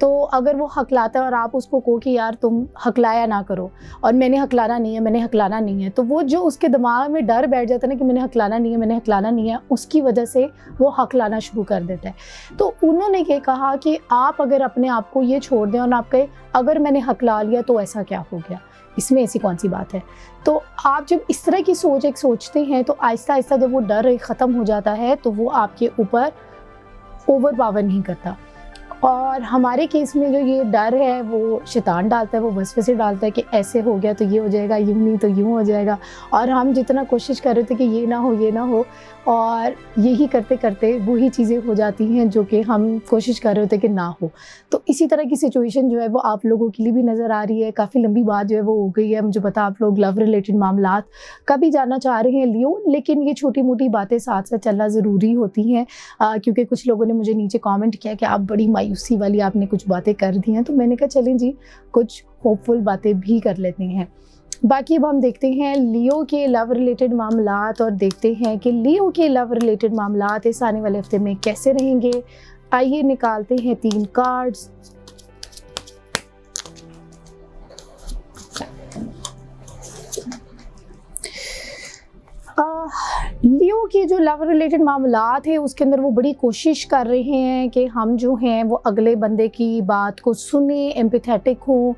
तो अगर वो हकलाता है और आप उसको कहो कि यार तुम हकलाया ना करो, और मैंने हकलाना नहीं है, मैंने हकलाना नहीं है, तो वो जो उसके दिमाग में डर बैठ जाता है ना कि मैंने हकलाना नहीं है, मैंने हकलाना नहीं है, उसकी वजह से वो हकलाना शुरू कर देता है। तो उन्होंने ये कहा कि आप अगर अपने आप को ये छोड़ दें और आप कहें अगर मैंने हकला लिया तो ऐसा क्या हो गया, इसमें ऐसी कौन सी बात है। तो आप जब इस तरह की सोच एक सोचते हैं तो आहिस्ता आहिस्ता जब वो डर ख़त्म हो जाता है तो वो आपके ऊपर ओवर पावर नहीं करता। और हमारे केस में जो ये डर है वो शैतान डालता है, वो वसवसे डालता है कि ऐसे हो गया तो ये हो जाएगा, यूँ नहीं तो यूँ हो जाएगा, और हम जितना कोशिश कर रहे थे कि ये ना हो ये ना हो, और यही करते करते वही चीज़ें हो जाती हैं जो कि हम कोशिश कर रहे थे कि ना हो। तो इसी तरह की सिचुएशन जो है वो आप लोगों के लिए भी नज़र आ रही है। काफ़ी लंबी बात जो है वो हो गई है, मुझे पता आप लोग लव रिलेटेड मामलात का भी जानना चाह रहे हैं लियो, लेकिन ये छोटी मोटी बातें साथ साथ चलना ज़रूरी होती हैं, क्योंकि कुछ लोगों ने मुझे नीचे कमेंट किया कि आप बड़ी मायूसी वाली आपने कुछ बातें कर दी हैं, तो मैंने कहा चलें जी कुछ होपफुल बातें भी कर लेते हैं। बाकी अब हम देखते हैं लियो के लव रिलेटेड मामलात, और देखते हैं कि लियो के लव रिलेटेड मामलात इस आने वाले हफ्ते में कैसे रहेंगे। आइए निकालते हैं 3 कार्ड्स। लियो के जो लव रिलेटेड मामलात है उसके अंदर वो बड़ी कोशिश कर रहे हैं कि हम जो हैं वो अगले बंदे की बात को सुने, एम्पैथेटिक हों,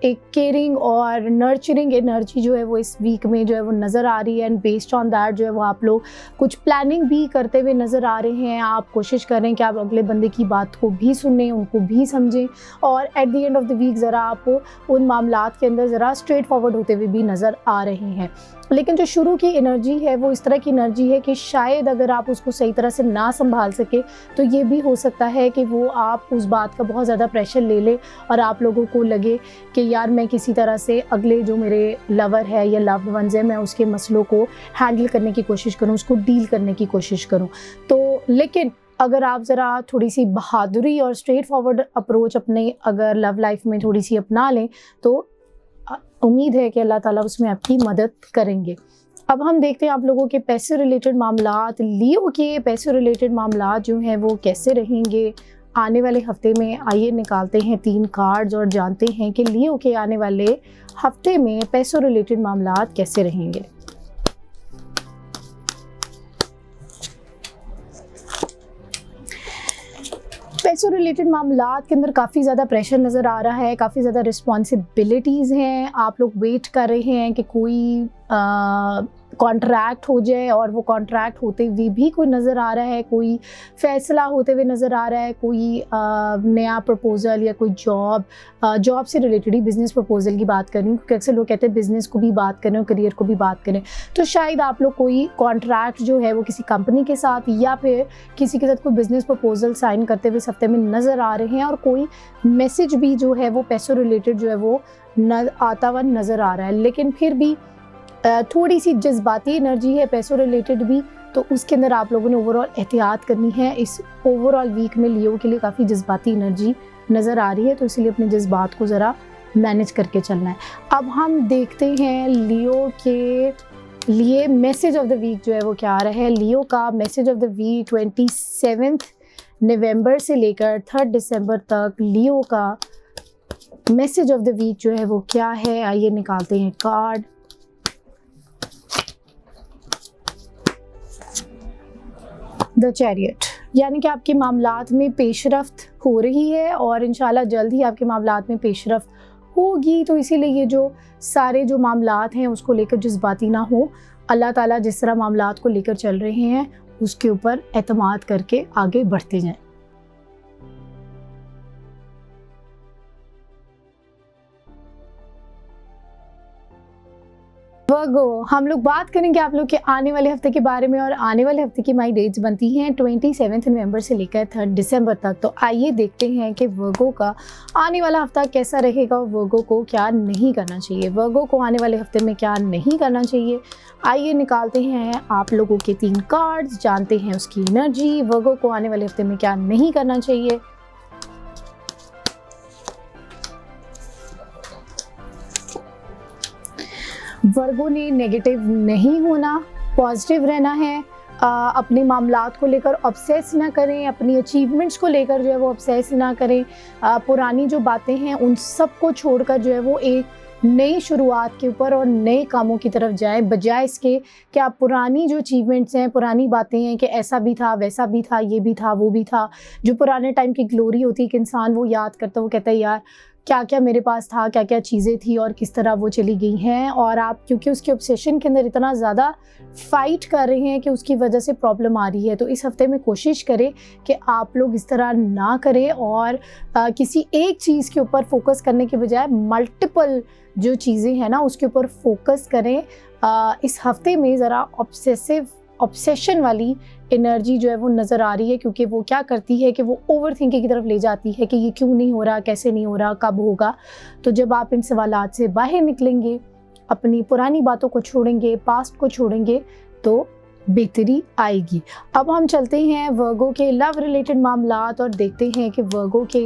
एक केयरिंग और नर्चरिंग एनर्जी जो है वो इस वीक में जो है वो नज़र आ रही है, एंड बेस्ड ऑन दैट जो है वो आप लोग कुछ प्लानिंग भी करते हुए नज़र आ रहे हैं। आप कोशिश करें कि आप अगले बंदे की बात को भी सुनें, उनको भी समझें, और at the end of the week ज़रा आप उन मामलात के अंदर ज़रा स्ट्रेट फॉरवर्ड होते हुए भी नज़र आ रहे हैं। लेकिन जो शुरू की एनर्जी है वो इस तरह की एनर्जी है कि शायद अगर आप उसको सही तरह से ना संभाल सके तो ये भी हो सकता है कि वो आप उस बात का बहुत ज़्यादा प्रेशर ले ले, और आप लोगों को लगे कि यार मैं किसी तरह से अगले जो मेरे लवर है या लव्ड वंस है, मैं उसके मसलों को हैंडल करने की कोशिश करूँ, उसको डील करने की कोशिश करूँ। तो लेकिन अगर आप ज़रा थोड़ी सी बहादुरी और स्ट्रेट फॉरवर्ड अप्रोच अपने अगर लव लाइफ में थोड़ी सी अपना लें तो उम्मीद है कि अल्लाह ताला उसमें आपकी मदद करेंगे। अब हम देखते हैं आप लोगों के पैसे रिलेटेड मामलात। लियो के पैसे रिलेटेड मामलात जो हैं वो कैसे रहेंगे आने वाले हफ्ते में। आइए निकालते हैं 3 कार्ड्स और जानते हैं कि लियो के आने वाले हफ्ते में पैसों रिलेटेड मामलात कैसे रहेंगे। पैसों रिलेटेड मामलात के अंदर काफ़ी ज़्यादा प्रेशर नज़र आ रहा है, काफ़ी ज़्यादा रिस्पॉन्सिबिलिटीज़ हैं। आप लोग वेट कर रहे हैं कि कोई कॉन्ट्रैक्ट हो जाए, और वो कॉन्ट्रैक्ट होते हुए भी कोई नज़र आ रहा है, कोई फ़ैसला होते हुए नज़र आ रहा है, कोई नया प्रपोज़ल या कोई जॉब से रिलेटेड ही बिज़नेस प्रपोज़ल की बात कर रही हूँ, क्योंकि अक्सर लोग कहते हैं बिज़नेस को भी बात करें और करियर को भी बात करें। तो शायद आप लोग कोई कॉन्ट्रैक्ट जो है वो किसी कंपनी के साथ या फिर किसी के साथ कोई बिज़नेस प्रपोज़ल साइन करते हुए इस हफ्ते में नज़र आ रहे हैं, और कोई मैसेज भी जो है वो पैसों रिलेटेड जो है वो आता हुआ नज़र आ रहा है। लेकिन फिर भी थोड़ी सी जज्बाती एनर्जी है पैसों रिलेटेड भी, तो उसके अंदर आप लोगों ने ओवरऑल एहतियात करनी है। इस ओवरऑल वीक में लियो के लिए काफ़ी जज्बाती एनर्जी नज़र आ रही है, तो इसलिए अपने जज्बात को ज़रा मैनेज करके चलना है। अब हम देखते हैं लियो के लिए मैसेज ऑफ द वीक जो है वो क्या आ रहा है। लियो का मैसेज ऑफ द वीक 27 नवंबर से लेकर 3 दिसंबर तक लियो का मैसेज ऑफ द वीक जो है वो क्या है। आइए निकालते हैं कार्ड। द चैरियट, यानी कि आपके मामलात में पेशरफ्त हो रही है और इंशाल्लाह जल्द ही आपके मामलात में पेशरफ्त होगी। तो इसीलिए ये जो सारे जो मामलात हैं उसको लेकर जज्बाती ना हो। अल्लाह ताला जिस तरह मामलात को लेकर चल रहे हैं उसके ऊपर एतमाद करके आगे बढ़ते जाएं। वर्गो, हम लोग बात करेंगे आप लोग के आने वाले हफ्ते के बारे में और आने वाले हफ्ते की माई डेट्स बनती हैं 27 नवंबर से लेकर 3 दिसंबर तक। तो आइए देखते हैं कि वर्गो का आने वाला हफ्ता कैसा रहेगा और वर्गो को क्या नहीं करना चाहिए। वर्गो को आने वाले हफ्ते में क्या नहीं करना चाहिए, आइए निकालते हैं आप लोगों के 3 कार्ड्स, जानते हैं उसकी एनर्जी। वर्गो को आने वाले हफ्ते में क्या नहीं करना चाहिए। वर्गो ने नेगेटिव नहीं होना, पॉजिटिव रहना है। अपने मामलात को लेकर ऑब्सेस ना करें, अपनी अचीवमेंट्स को लेकर जो है वो ऑब्सेस ना करें। पुरानी जो बातें हैं उन सब को छोड़कर जो है वो एक नई शुरुआत के ऊपर और नए कामों की तरफ जाएं, बजाय इसके कि आप पुरानी जो अचीवमेंट्स हैं, पुरानी बातें हैं कि ऐसा भी था, वैसा भी था, ये भी था, वो भी था। जो पुराने टाइम की ग्लोरी होती है कि इंसान वो याद करता है, वो कहता है यार क्या क्या मेरे पास था, क्या क्या चीज़ें थी और किस तरह वो चली गई हैं। और आप क्योंकि उसके ऑब्सेशन के अंदर इतना ज़्यादा फाइट कर रहे हैं कि उसकी वजह से प्रॉब्लम आ रही है। तो इस हफ्ते में कोशिश करें कि आप लोग इस तरह ना करें और किसी एक चीज़ के ऊपर फोकस करने के बजाय मल्टीपल जो चीज़ें हैं ना उसके ऊपर फोकस करें। इस हफ्ते में ज़रा ऑब्सेशन वाली एनर्जी जो है वो नज़र आ रही है, क्योंकि वो क्या करती है कि वो ओवर थिंकिंग की तरफ ले जाती है कि ये क्यों नहीं हो रहा, कैसे नहीं हो रहा, कब होगा। तो जब आप इन सवालात से बाहर निकलेंगे, अपनी पुरानी बातों को छोड़ेंगे, पास्ट को छोड़ेंगे, तो बेहतरी आएगी। अब हम चलते हैं वर्गो के लव रिलेटेड मामलात और देखते हैं कि वर्गो के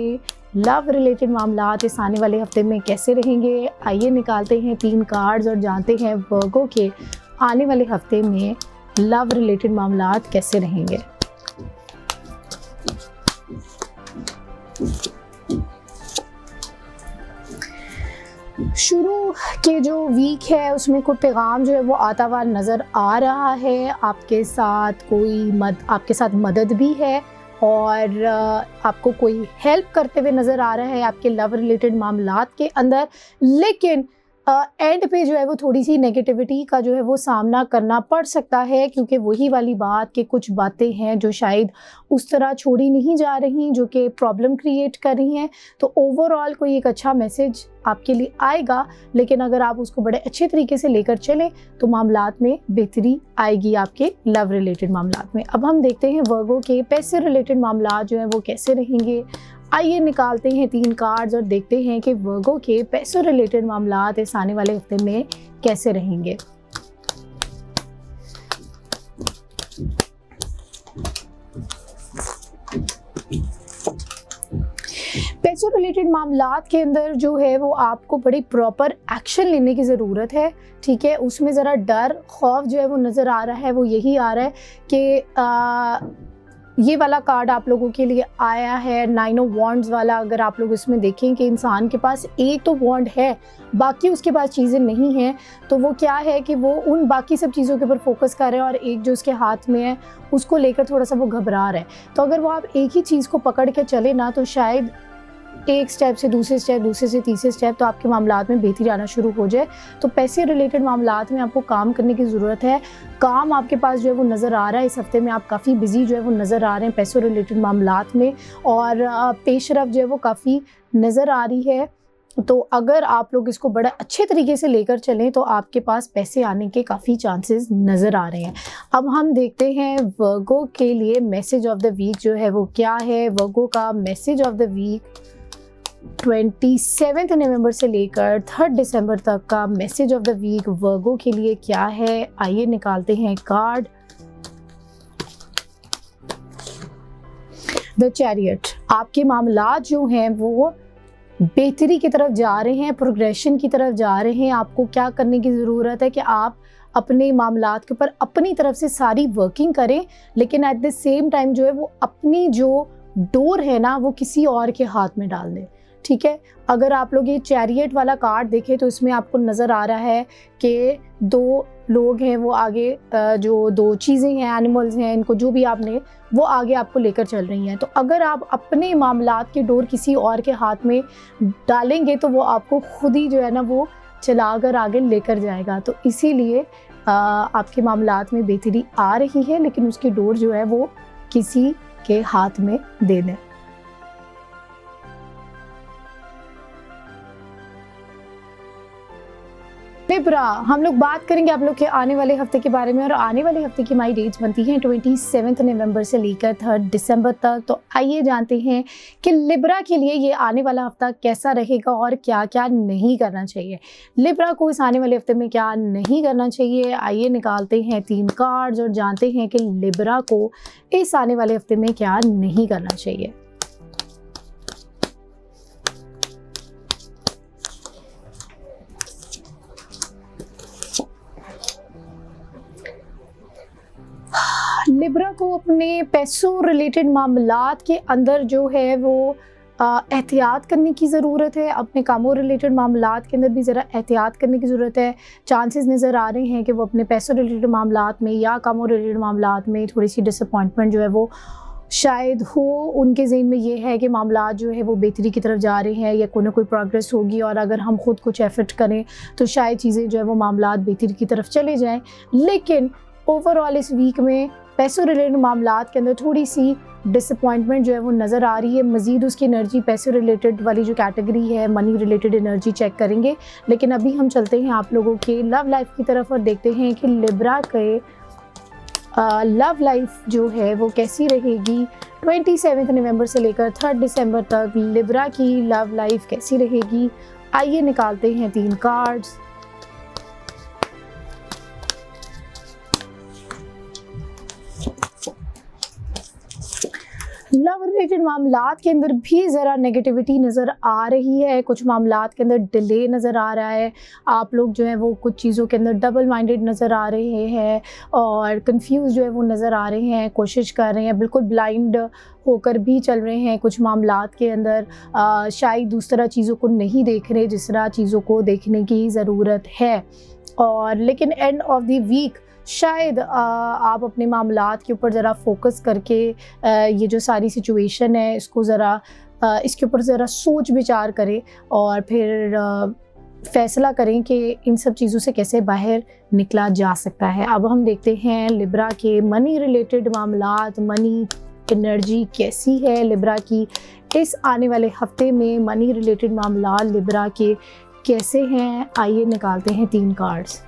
लव रिलेटेड मामलात इस आने वाले हफ्ते में कैसे रहेंगे। आइए निकालते हैं 3 कार्ड्स और जानते हैं वर्गो के आने वाले हफ्ते में लव रिलेटेड मामलात कैसे रहेंगे। शुरू के जो वीक है उसमें कोई पैगाम जो है वो आता हुआ नज़र आ रहा है। आपके साथ मदद भी है और आपको कोई हेल्प करते हुए नज़र आ रहा है आपके लव रिलेटेड मामलात के अंदर। लेकिन एंड पे जो है वो थोड़ी सी नेगेटिविटी का जो है वो सामना करना पड़ सकता है, क्योंकि वही वाली बात कि कुछ बातें हैं जो शायद उस तरह छोड़ी नहीं जा रही, जो कि प्रॉब्लम क्रिएट कर रही हैं। तो ओवरऑल कोई एक अच्छा मैसेज आपके लिए आएगा, लेकिन अगर आप उसको बड़े अच्छे तरीके से लेकर चलें तो मामलात में बेहतरी आएगी आपके लव रिलेटेड मामलात में। अब हम देखते हैं वर्गो के पैसे रिलेटेड मामलात जो हैं वो कैसे रहेंगे। आइए निकालते हैं 3 कार्ड्स और देखते हैं कि वर्गो के पैसों रिलेटेड मामलात इस आने वाले हफ्ते में कैसे रहेंगे। पैसों रिलेटेड मामलात के अंदर जो है वो आपको बड़ी प्रॉपर एक्शन लेने की ज़रूरत है, ठीक है। उसमें ज़रा डर खौफ जो है वो नज़र आ रहा है, वो यही आ रहा है कि ये वाला कार्ड आप लोगों के लिए आया है 9 ऑफ वॉन्ड्स वाला। अगर आप लोग इसमें देखें कि इंसान के पास एक तो वॉन्ड है, बाकी उसके पास चीज़ें नहीं हैं, तो वो क्या है कि वो उन बाकी सब चीज़ों के ऊपर फोकस कर रहे हैं और एक जो उसके हाथ में है उसको लेकर थोड़ा सा वो घबरा रहा है। तो अगर वो आप एक ही चीज़ को पकड़ के चले ना, तो शायद एक स्टेप से दूसरे स्टेप, दूसरे से तीसरे स्टेप, तो आपके मामलात में बेहतरी आना शुरू हो जाए। तो पैसे रिलेटेड मामलात में आपको काम करने की ज़रूरत है। काम आपके पास जो है वो नज़र आ रहा है, इस हफ्ते में आप काफ़ी बिजी जो है वो नज़र आ रहे हैं पैसों रिलेटेड मामलात में, और पेशरफ जो है वो काफ़ी नज़र आ रही है। तो अगर आप लोग इसको बड़ा अच्छे तरीके से लेकर चलें तो आपके पास पैसे आने के काफ़ी चांसेस नज़र आ रहे हैं। अब हम देखते हैं वर्गो के लिए मैसेज ऑफ द वीक जो है वो क्या है। वर्गो का मैसेज ऑफ द वीक 27 नवंबर से लेकर 3 दिसंबर तक का मैसेज ऑफ द वीक वर्गो के लिए क्या है। आइए निकालते हैं कार्ड। द चैरियट, आपके मामलात जो हैं वो बेहतरी की तरफ जा रहे हैं, प्रोग्रेशन की तरफ जा रहे हैं। आपको क्या करने की ज़रूरत है कि आप अपने मामलात के ऊपर अपनी तरफ से सारी वर्किंग करें, लेकिन एट द सेम टाइम जो है वो अपनी जो डोर है ना वो किसी और के हाथ में डाल दें। ठीक है, अगर आप लोग ये चैरियट वाला कार्ड देखें तो इसमें आपको नज़र आ रहा है कि दो लोग हैं, वो आगे जो दो चीज़ें हैं, एनिमल्स हैं, इनको जो भी आपने वो आगे आपको लेकर चल रही हैं। तो अगर आप अपने मामलात की डोर किसी और के हाथ में डालेंगे तो वो आपको खुद ही जो है ना वो चलाकर आगे लेकर जाएगा। तो इसीलिए आपके मामलात में बेहतरी आ रही है, लेकिन उसकी डोर जो है वो किसी के हाथ में दे दें। लिब्रा, हम लोग बात करेंगे आप लोग के आने वाले हफ्ते के बारे में, और आने वाले हफ्ते की हमारी डेट्स बनती हैं 27 नवंबर से लेकर 3 दिसंबर तक। तो आइए जानते हैं कि लिब्रा के लिए ये आने वाला हफ्ता कैसा रहेगा और क्या क्या नहीं करना चाहिए। लिब्रा को इस आने वाले हफ्ते में क्या नहीं करना चाहिए, आइए निकालते हैं 3 कार्ड्स और जानते हैं कि लिब्रा को इस आने वाले हफ्ते में क्या नहीं करना चाहिए। लिब्रा को अपने पैसों रिलेटेड मामलात के अंदर जो है वो एहतियात करने की ज़रूरत है। अपने कामों रिलेटेड मामलात के अंदर भी ज़रा एहतियात करने की ज़रूरत है। चांसेस नज़र आ रहे हैं कि वो अपने पैसों रिलेटेड मामलात में या कामों रिलेटेड मामलात में थोड़ी सी डिसअपॉइंटमेंट जो है वो शायद हो। उनके ज़हन में ये है कि मामलात जो है वो बेहतरी की तरफ जा रहे हैं या कोई ना कोई प्रोग्रेस होगी, और अगर हम खुद कुछ एफर्ट करें तो शायद चीज़ें जो है वो मामलात बेहतरी की तरफ चले जाएँ। लेकिन ओवरऑल इस वीक में पैसों रिलेटेड मामलात के अंदर थोड़ी सी डिसअपॉइंटमेंट जो है वो नज़र आ रही है। मज़ीद उसकी एनर्जी पैसों रिलेटेड वाली जो कैटेगरी है, मनी रिलेटेड एनर्जी चेक करेंगे। लेकिन अभी हम चलते हैं आप लोगों के लव लाइफ की तरफ और देखते हैं कि लिब्रा के लव लाइफ जो है वो कैसी रहेगी। 27 नवंबर से लेकर 3 दिसंबर तक लिब्रा की लव लाइफ कैसी रहेगी। आइए निकालते हैं 3 कार्ड्स। लव रिलेटेड मामलात के अंदर भी ज़रा नेगेटिविटी नज़र आ रही है। कुछ मामलात के अंदर डिले नज़र आ रहा है। आप लोग जो है वो कुछ चीज़ों के अंदर डबल माइंडेड नज़र आ रहे हैं और कंफ्यूज जो है वो नज़र आ रहे हैं, कोशिश कर रहे हैं, बिल्कुल ब्लाइंड होकर भी चल रहे हैं। कुछ मामलात के अंदर शायद दूसरी तरह चीज़ों को नहीं देख रहे जिस तरह चीज़ों को देखने की ज़रूरत है। और लेकिन एंड ऑफ द वीक शायद आप अपने मामलात के ऊपर ज़रा फोकस करके ये जो सारी सिचुएशन है इसको ज़रा इसके ऊपर ज़रा सोच विचार करें और फिर फ़ैसला करें कि इन सब चीज़ों से कैसे बाहर निकला जा सकता है। अब हम देखते हैं लिब्रा के मनी रिलेटेड मामलात, मनी एनर्जी कैसी है लिब्रा की इस आने वाले हफ्ते में। मनी रिलेटेड मामलात लिब्रा के कैसे हैं, आइए निकालते हैं 3 कार्ड्स।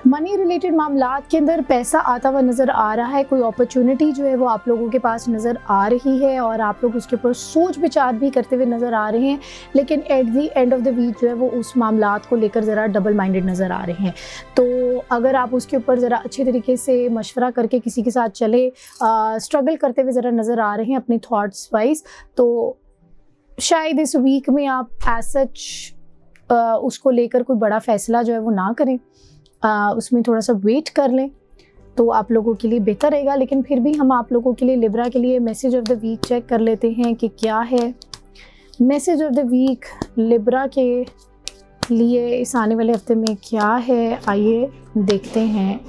मनी रिलेटेड मामलात के अंदर पैसा आता हुआ नज़र आ रहा है। कोई अपॉर्चुनिटी जो है वो आप लोगों के पास नज़र आ रही है और आप लोग उसके ऊपर सोच विचार भी करते हुए नज़र आ रहे हैं। लेकिन at the end of the week जो है वो उस मामलात को लेकर ज़रा डबल माइंडेड नज़र आ रहे हैं। तो अगर आप उसके ऊपर ज़रा अच्छे तरीके से मशवरा करके किसी के साथ चले, स्ट्रगल करते हुए ज़रा नज़र आ रहे हैं अपने थॉट्स वाइज, तो शायद इस वीक में आप एज सच उसको लेकर कोई बड़ा फ़ैसला जो है वो ना करें, उसमें थोड़ा सा वेट कर लें तो आप लोगों के लिए बेहतर रहेगा। लेकिन फिर भी हम आप लोगों के लिए लिब्रा के लिए message of the week check कर लेते हैं कि क्या है message of the week Libra के लिए इस आने वाले हफ्ते में क्या है। आइए देखते हैं,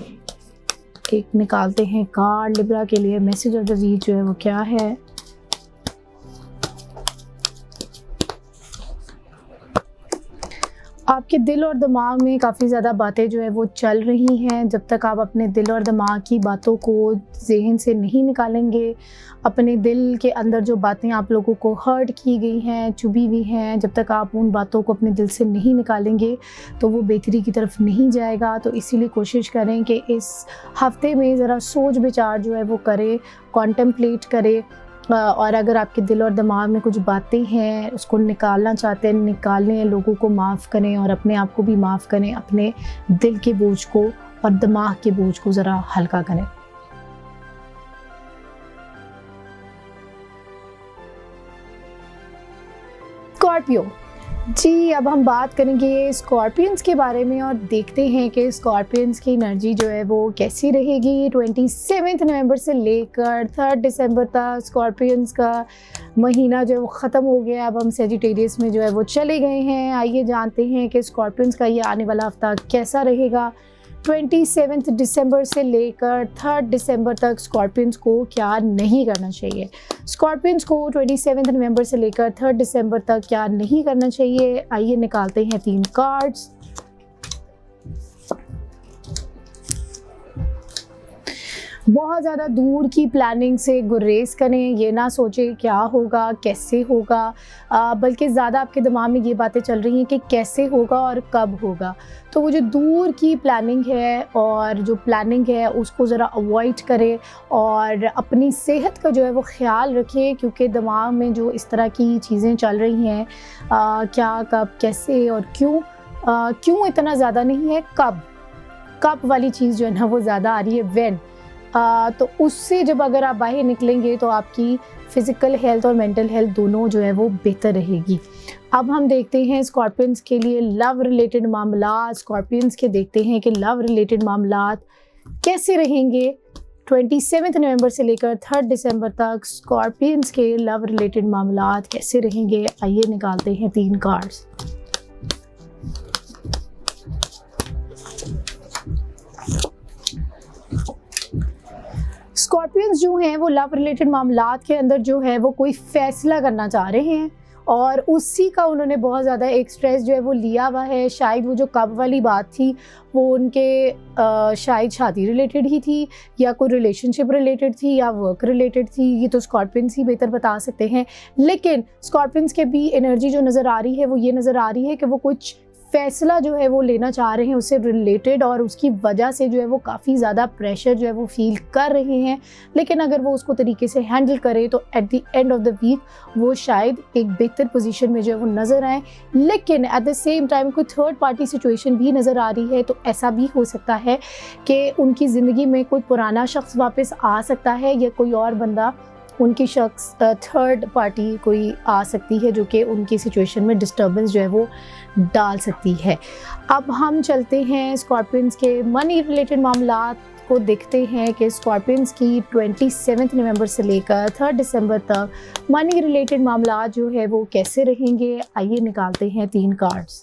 एक निकालते हैं कार्ड लिब्रा के लिए। मैसेज ऑफ द वीक जो है वो क्या है। आपके दिल और दिमाग में काफ़ी ज़्यादा बातें जो है वो चल रही हैं। जब तक आप अपने दिल और दिमाग की बातों को ज़हन से नहीं निकालेंगे, अपने दिल के अंदर जो बातें आप लोगों को हर्ट की गई हैं, चुभी हुई हैं, जब तक आप उन बातों को अपने दिल से नहीं निकालेंगे तो वो बेहतरी की तरफ नहीं जाएगा। तो इसीलिए कोशिश करें कि इस हफ्ते में ज़रा सोच विचार जो है वो करें, कॉन्टेम्पलेट करें और अगर आपके दिल और दिमाग में कुछ बातें हैं उसको निकालना चाहते हैं, निकालें, लोगों को माफ़ करें और अपने आप को भी माफ़ करें, अपने दिल के बोझ को और दिमाग के बोझ को ज़रा हल्का करें। स्कॉर्पियो जी, अब हम बात करेंगे स्कॉर्पियंस के बारे में और देखते हैं कि स्कॉर्पियंस की एनर्जी जो है वो कैसी रहेगी 27 नवंबर से लेकर 3 दिसंबर तक। स्कॉर्पियंस का महीना जो है वो ख़त्म हो गया, अब हम सेजिटेरियस में जो है वो चले गए हैं। आइए जानते हैं कि स्कॉर्पियंस का ये आने वाला हफ्ता कैसा रहेगा। 27 दिसंबर से लेकर 3 दिसंबर तक स्कॉर्पियंस को क्या नहीं करना चाहिए। स्कॉर्पियंस को 27 नवंबर से लेकर 3 दिसंबर तक क्या नहीं करना चाहिए। आइए निकालते हैं 3 कार्ड्स। बहुत ज़्यादा दूर की प्लानिंग से गुरेज करें, ये ना सोचें क्या होगा, कैसे होगा, बल्कि ज़्यादा आपके दिमाग में ये बातें चल रही हैं कि कैसे होगा और कब होगा। तो वो जो दूर की प्लानिंग है और जो प्लानिंग है उसको ज़रा अवॉइड करें और अपनी सेहत का जो है वो ख़्याल रखें, क्योंकि दिमाग में जो इस तरह की चीज़ें चल रही हैं, क्या, कब, कैसे और क्यों इतना ज़्यादा नहीं है, कब वाली चीज़ जो है ना वो ज़्यादा आ रही है, व्हेन। तो उससे जब अगर आप बाहर निकलेंगे तो आपकी फ़िज़िकल हेल्थ और मेंटल हेल्थ दोनों जो है वो बेहतर रहेगी। अब हम देखते हैं स्कॉर्पियंस के लिए लव रिलेटेड मामला। स्कॉर्पियंस के देखते हैं कि लव रिलेटेड मामला कैसे रहेंगे 27 नवंबर से लेकर 3 दिसंबर तक। स्कॉर्पियंस के लव रिलेटेड मामला कैसे रहेंगे, आइए निकालते हैं 3 कार्ड्स। स्कॉर्पियंस जो हैं वो लव रिलेटेड मामलात के अंदर जो है वो कोई फ़ैसला करना चाह रहे हैं और उसी का उन्होंने बहुत ज़्यादा एक स्ट्रेस जो है वो लिया हुआ है। शायद वो जो कब वाली बात थी वो उनके शायद शादी रिलेटेड ही थी या कोई रिलेशनशिप रिलेटेड थी या वर्क रिलेटेड थी, ये तो स्कॉर्पियंस ही बेहतर बता सकते हैं। लेकिन स्कॉर्पियंस के भी एनर्जी जो नज़र आ रही है वो ये नज़र आ रही है कि वो कुछ फ़ैसला जो है वो लेना चाह रहे हैं उससे रिलेटेड और उसकी वजह से जो है वो काफ़ी ज़्यादा प्रेशर जो है वो फील कर रहे हैं। लेकिन अगर वो उसको तरीके से हैंडल करें तो at the end of the week वो शायद एक बेहतर पोजीशन में जो है वो नज़र आए। लेकिन एट द सेम टाइम कोई थर्ड पार्टी सिचुएशन भी नज़र आ रही है, तो ऐसा भी हो सकता है कि उनकी ज़िंदगी में कोई पुराना शख्स वापस आ सकता है या कोई और बंदा उनकी शख्स थर्ड पार्टी कोई आ सकती है जो कि उनकी सिचुएशन में डिस्टर्बेंस जो है वो डाल सकती है। अब हम चलते हैं स्कॉर्पियंस के मनी रिलेटेड मामलात को देखते हैं कि स्कॉर्पियंस की 27 नवंबर से लेकर 3 दिसंबर तक मनी रिलेटेड मामलात जो है वो कैसे रहेंगे। आइए निकालते हैं 3 कार्ड्स।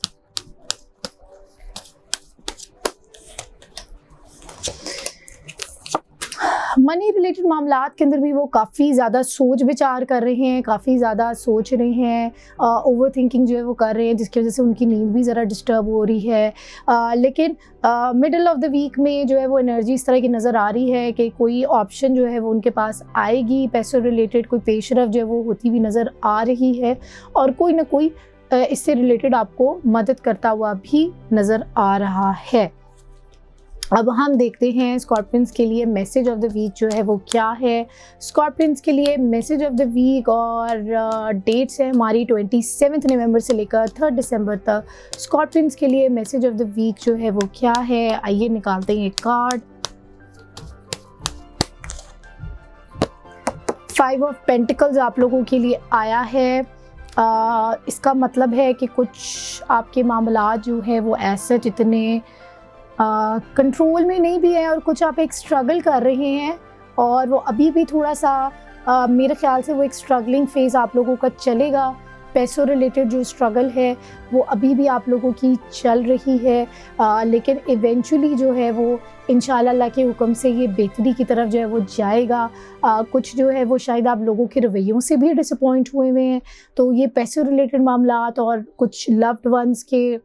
मनी रिलेटेड मामलात के अंदर भी वो काफ़ी ज़्यादा सोच विचार कर रहे हैं, काफ़ी ज़्यादा सोच रहे हैं, ओवर थिंकिंग जो है वो कर रहे हैं, जिसकी वजह से उनकी नींद भी ज़रा डिस्टर्ब हो रही है। लेकिन मिडल ऑफ द वीक में जो है वो एनर्जी इस तरह की नज़र आ रही है कि कोई ऑप्शन जो है वो उनके पास आएगी, पैसे रिलेटेड कोई पेशरफ जो है वो होती हुई नज़र आ रही है और कोई ना कोई इससे रिलेटेड आपको मदद करता हुआ भी नज़र आ रहा है। अब हम देखते हैं स्कॉर्पियंस के लिए मैसेज ऑफ द वीक जो है वो क्या है। स्कॉर्पियंस के लिए मैसेज ऑफ द वीक और डेट्स है हमारी 27 नवंबर से लेकर 3 दिसंबर तक। स्कॉर्पियंस के लिए मैसेज ऑफ द वीक जो है वो क्या है, आइए निकालते हैं कार्ड। 5 ऑफ पेंटिकल्स आप लोगों के लिए आया है। इसका मतलब है कि कुछ आपके मामलात जो है वो ऐसे जितने कंट्रोल में नहीं भी है और कुछ आप एक स्ट्रगल कर रहे हैं और वो अभी भी थोड़ा सा मेरे ख्याल से वो एक स्ट्रगलिंग फेज़ आप लोगों का चलेगा। पैसों रिलेटेड जो स्ट्रगल है वो अभी भी आप लोगों की चल रही है, लेकिन इवेंचुअली जो है वो इंशाल्लाह अल्लाह के हुक्म से ये बेहतरी की तरफ जो है वो जाएगा। कुछ जो है वो शायद आप लोगों के रवैयों से भी डिसअपॉइंट हुए हुए हैं, तो ये पैसों रिलेटेड मामलात और कुछ लव्ड वंस के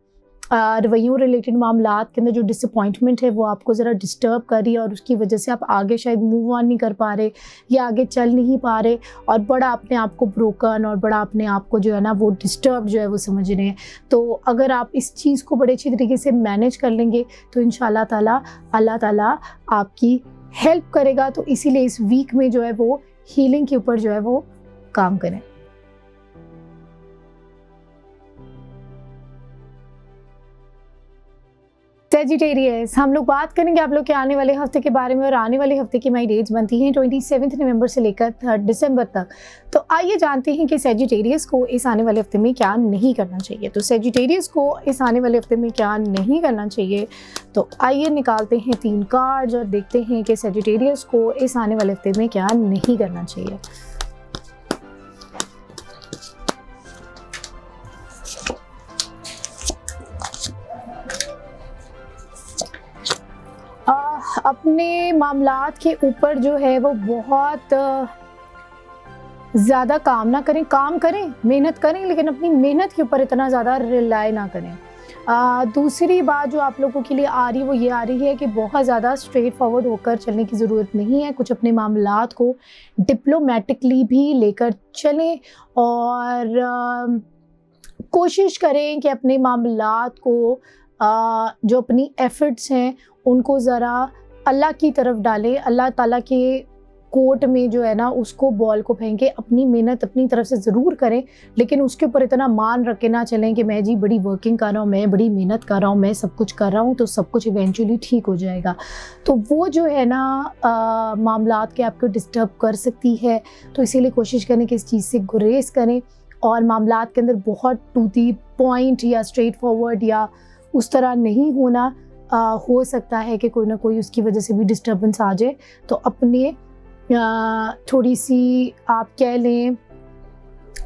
रवैयों रिलेटेड मामलात के अंदर जो डिसअपॉइंटमेंट है वो आपको ज़रा डिस्टर्ब कर रही है और उसकी वजह से आप आगे शायद मूव ऑन नहीं कर पा रहे या आगे चल नहीं पा रहे और बड़ा अपने आप को ब्रोकन और बड़ा अपने आप को जो है ना वो डिस्टर्ब जो है वो समझ रहे हैं। तो अगर आप इस चीज़ को बड़े अच्छी तरीके से मैनेज कर लेंगे तो इंशाल्लाह ताला अल्लाह ताला आपकी हेल्प करेगा। तो इसीलिए इस वीक में जो है वो हीलिंग के ऊपर जो है वो काम करें। सेजिटेरियस, हम लोग बात करेंगे आप लोग के आने वाले हफ्ते के बारे में, और आने वाले हफ्ते की हमारी डेट्स बनती हैं 27 नवंबर से लेकर 3 दिसंबर तक। तो आइए जानते हैं कि सेजिटेरियस को इस आने वाले हफ्ते में क्या नहीं करना चाहिए। तो सेजिटेरियस को इस आने वाले हफ्ते में क्या नहीं करना चाहिए, तो आइए निकालते हैं 3 कार्ड्स और देखते हैं कि सेजिटेरियस को इस आने वाले हफ्ते में क्या नहीं करना चाहिए। अपने मामलात के ऊपर जो है वो बहुत ज़्यादा काम ना करें, काम करें, मेहनत करें, लेकिन अपनी मेहनत के ऊपर इतना ज़्यादा रिलाय ना करें। दूसरी बात जो आप लोगों के लिए आ रही है वो ये आ रही है कि बहुत ज़्यादा स्ट्रेट फॉरवर्ड होकर चलने की ज़रूरत नहीं है। कुछ अपने मामलात को डिप्लोमेटिकली भी लेकर चलें और कोशिश करें कि अपने मामलात को जो अपनी एफ़र्ट्स हैं उनको ज़रा अल्लाह की तरफ डालें, अल्लाह ताला के कोर्ट में जो है ना उसको बॉल को फेंके। अपनी मेहनत अपनी तरफ से ज़रूर करें, लेकिन उसके ऊपर इतना मान रख के ना चलें कि मैं जी बड़ी वर्किंग कर रहा हूँ, मैं बड़ी मेहनत कर रहा हूँ, मैं सब कुछ कर रहा हूँ तो सब कुछ इवेंचुअली ठीक हो जाएगा। तो वो जो है ना मामलात के आपको डिस्टर्ब कर सकती है। तो इसीलिए कोशिश करें कि इस चीज़ से गुरेज करें और मामलात के अंदर बहुत टू दी पॉइंट या स्ट्रेट फॉरवर्ड या उस तरह नहीं होना। हो सकता है कि कोई ना कोई उसकी वजह से भी डिस्टर्बेंस आ जाए। तो अपने थोड़ी सी आप कह लें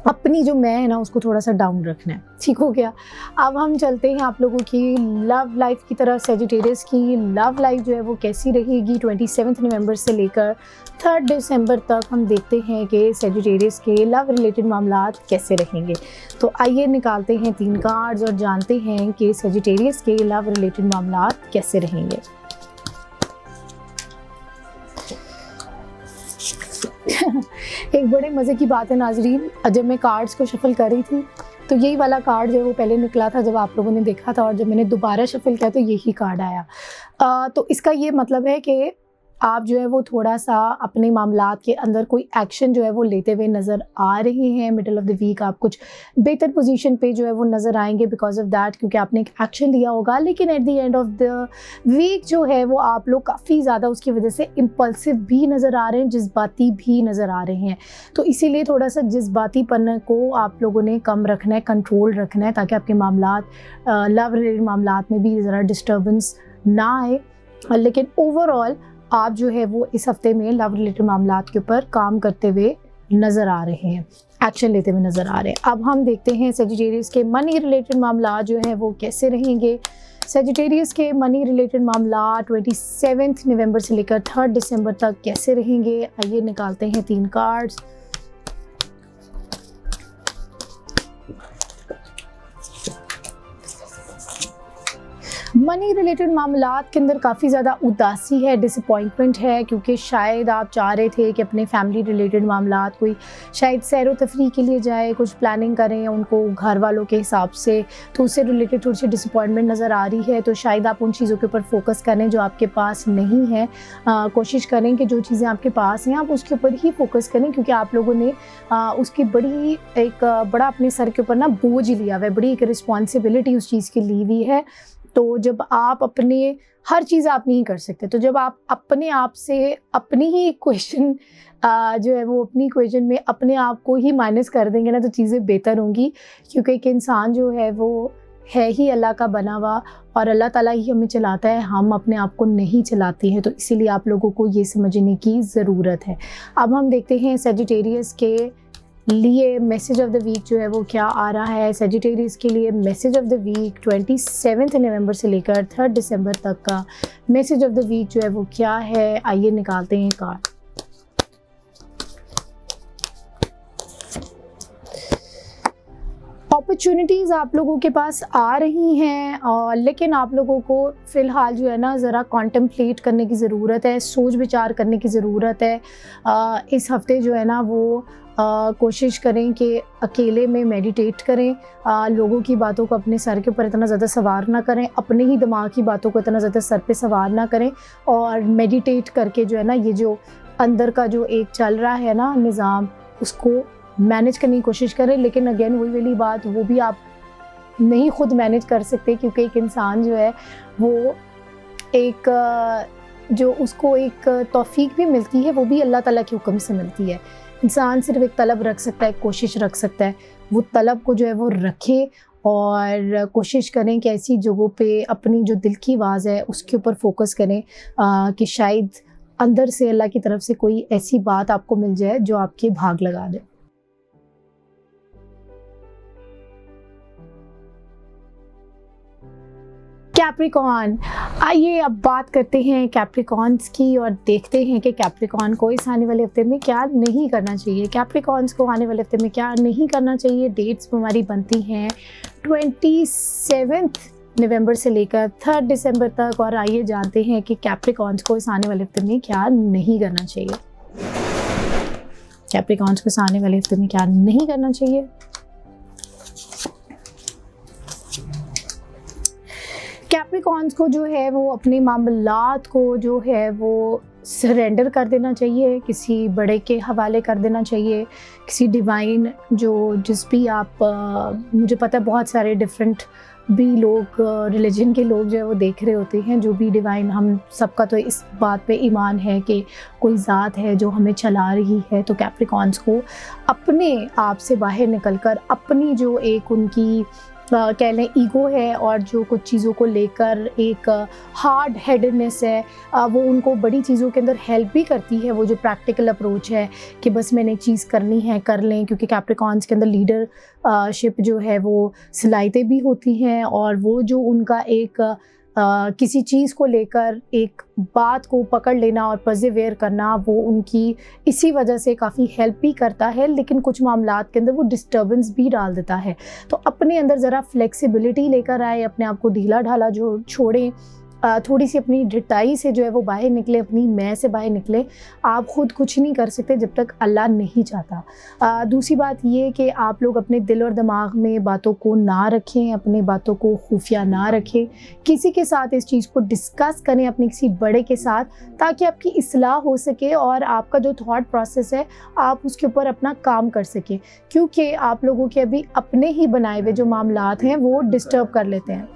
अपनी जो मैं है ना उसको थोड़ा सा डाउन रखना है। ठीक हो गया। अब हम चलते हैं आप लोगों की लव लाइफ की तरफ। सेजिटेरियस की लव लाइफ जो है वो कैसी रहेगी 27 नवंबर से लेकर 3 दिसंबर तक। हम देखते हैं कि सेजिटेरियस के लव रिलेटेड मामलात कैसे रहेंगे। तो आइए निकालते हैं 3 कार्ड्स और जानते हैं कि सेजिटेरियस के लव रिलेटेड मामलात कैसे रहेंगे। एक बड़े मज़े की बात है नाजरीन, जब मैं कार्ड्स को शफल कर रही थी तो यही वाला कार्ड जो है वो पहले निकला था जब आप लोगों ने देखा था, और जब मैंने दोबारा शफल किया तो यही कार्ड आया। तो इसका ये मतलब है कि आप जो है वो थोड़ा सा अपने मामलात के अंदर कोई एक्शन जो है वो लेते हुए नज़र आ रहे हैं। मिडल ऑफ द वीक आप कुछ बेहतर पोजीशन पे जो है वो नज़र आएंगे बिकॉज ऑफ दैट, क्योंकि आपने एक एक्शन लिया होगा। लेकिन at the end of the week जो है वो आप लोग काफ़ी ज़्यादा उसकी वजह से इम्पल्सिव भी नज़र आ रहे हैं, जज्बाती भी नज़र आ रहे हैं। तो इसीलिए थोड़ा सा जज्बातीपन को आप लोगों ने कम रखना है, कंट्रोल रखना है, ताकि आपके मामलात लव रिलेटेड मामलात में भी ज़रा डिस्टर्बेंस ना आए। लेकिन ओवरऑल आप जो है वो इस हफ्ते में लव रिलेटेड मामलात के ऊपर काम करते हुए नज़र आ रहे हैं, एक्शन लेते हुए नज़र आ रहे हैं। अब हम देखते हैं सेजिटेरियस के मनी रिलेटेड मामलात जो हैं वो कैसे रहेंगे। सेजिटेरियस के मनी रिलेटेड मामलात 27 नवंबर से लेकर 3 दिसंबर तक कैसे रहेंगे। आइए निकालते हैं 3 कार्ड्स। मनी रिलेटेड मामलात के अंदर काफ़ी ज़्यादा उदासी है, डिसअपॉइंटमेंट है, क्योंकि शायद आप चाह रहे थे कि अपने फैमिली रिलेटेड मामलात कोई शायद सैर व तफरीह के लिए जाए, कुछ प्लानिंग करें उनको घर वालों के हिसाब से, तो उससे रिलेटेड थोड़ी सी डिसअपॉइंटमेंट नज़र आ रही है। तो शायद आप उन चीज़ों के ऊपर फोकस करें जो आपके पास नहीं है। कोशिश करें कि जो चीज़ें आपके पास हैं आप उसके ऊपर ही फोकस करें, क्योंकि आप लोगों ने उसकी बड़ा अपने सर के ऊपर ना बोझ लिया हुआ है, बड़ी एक रिस्पॉन्सिबिलिटी उस चीज़ की ली हुई है। तो जब आप अपने हर चीज़ आप नहीं कर सकते, तो जब आप अपने आप से अपनी ही इक्वेशन जो है वो अपनी इक्वेशन में अपने आप को ही माइनस कर देंगे ना, तो चीज़ें बेहतर होंगी। क्योंकि एक इंसान जो है वो है ही अल्लाह का बना हुआ, और अल्लाह ताला ही हमें चलाता है, हम अपने आप को नहीं चलाते हैं। तो इसीलिए आप लोगों को ये समझने की ज़रूरत है। अब हम देखते हैं सेजिटेरियस के लिए मैसेज ऑफ द वीक जो है वो क्या आ रहा है। सेजिटेरियस के लिए मैसेज ऑफ द वीक 27 नवंबर से लेकर 3 दिसंबर तक का मैसेज ऑफ द वीक जो है वो क्या है। आइए निकालते हैं कार्ड। अपॉर्चुनिटीज़ आप लोगों के पास आ रही हैं, और लेकिन आप लोगों को फ़िलहाल जो है ना ज़रा कॉन्टेम्पलेट करने की ज़रूरत है, सोच विचार करने की ज़रूरत है। इस हफ्ते जो है ना वो कोशिश करें कि अकेले में मेडिटेट करें, लोगों की बातों को अपने सर के ऊपर इतना ज़्यादा सवार ना करें, अपने ही दिमाग की बातों को इतना ज़्यादा सर पे सवार ना करें, और मेडिटेट करके जो है ना ये जो अंदर का जो एक चल रहा है ना निज़ाम, उसको मैनेज करने की कोशिश करें। लेकिन अगेन वही वाली बात, वो भी आप नहीं खुद मैनेज कर सकते, क्योंकि एक इंसान जो है वो एक जो उसको एक तौफीक भी मिलती है वो भी अल्लाह ताला के हुक्म से मिलती है। इंसान सिर्फ एक तलब रख सकता है, कोशिश रख सकता है, वो तलब को जो है वो रखे और कोशिश करें कि ऐसी जगहों पे अपनी जो दिल की आवाज़ है उसके ऊपर फोकस करें कि शायद अंदर से अल्लाह की तरफ से कोई ऐसी बात आपको मिल जाए जो आपके भाग लगा दे। कैप्रिकॉर्न, आइए अब बात करते हैं कैप्रिकॉर्न्स की और देखते हैं कि कैप्रिकॉर्न को इस आने वाले हफ्ते में क्या नहीं करना चाहिए। कैप्रिकॉर्न्स को आने वाले हफ्ते में क्या नहीं करना चाहिए। डेट्स हमारी बनती हैं 27 नवंबर से लेकर 3 दिसंबर तक, और आइए जानते हैं कि कैप्रिकॉर्न्स को इस आने वाले हफ्ते में क्या नहीं करना चाहिए। कैप्रिकॉर्न्स को इस आने वाले हफ्ते में क्या नहीं करना चाहिए। कैप्रिकॉर्न्स को जो है वो अपने मामलात को जो है वो सरेंडर कर देना चाहिए, किसी बड़े के हवाले कर देना चाहिए, किसी डिवाइन जिस भी आप मुझे पता है बहुत सारे डिफरेंट भी लोग रिलीजन के लोग जो है वो देख रहे होते हैं, जो भी डिवाइन, हम सबका तो इस बात पे ईमान है कि कोई ज़ात है जो हमें चला रही है। तो कैप्रिकॉर्न्स को अपने आप से बाहर निकलकर अपनी जो एक उनकी कह लें ईगो है और जो कुछ चीज़ों को लेकर एक हार्ड हेडेडनेस है, वो उनको बड़ी चीज़ों के अंदर हेल्प भी करती है। वो जो प्रैक्टिकल अप्रोच है कि बस मैंने एक चीज़ करनी है कर लें, क्योंकि कैप्रिकॉर्न्स के अंदर लीडरशिप जो है वो सलाहियतें भी होती हैं, और वो जो उनका एक किसी चीज़ को लेकर एक बात को पकड़ लेना और परसिवियर करना, वो उनकी इसी वजह से काफ़ी हेल्प भी करता है, लेकिन कुछ मामलात के अंदर वो डिस्टर्बेंस भी डाल देता है। तो अपने अंदर ज़रा फ्लेक्सिबिलिटी लेकर आए, अपने आप को ढीला ढाला जो छोड़ें, थोड़ी सी अपनी ढिठाई से जो है वो बाहर निकले, अपनी मैं से बाहर निकले। आप ख़ुद कुछ नहीं कर सकते जब तक अल्लाह नहीं चाहता। दूसरी बात ये कि आप लोग अपने दिल और दिमाग में बातों को ना रखें, अपने बातों को खुफिया ना रखें, किसी के साथ इस चीज़ को डिस्कस करें अपने किसी बड़े के साथ, ताकि आपकी इस्लाह हो सके और आपका जो थॉट प्रोसेस है आप उसके ऊपर अपना काम कर सकें, क्योंकि आप लोगों के अभी अपने ही बनाए हुए जो मामलात हैं वो डिस्टर्ब कर लेते हैं।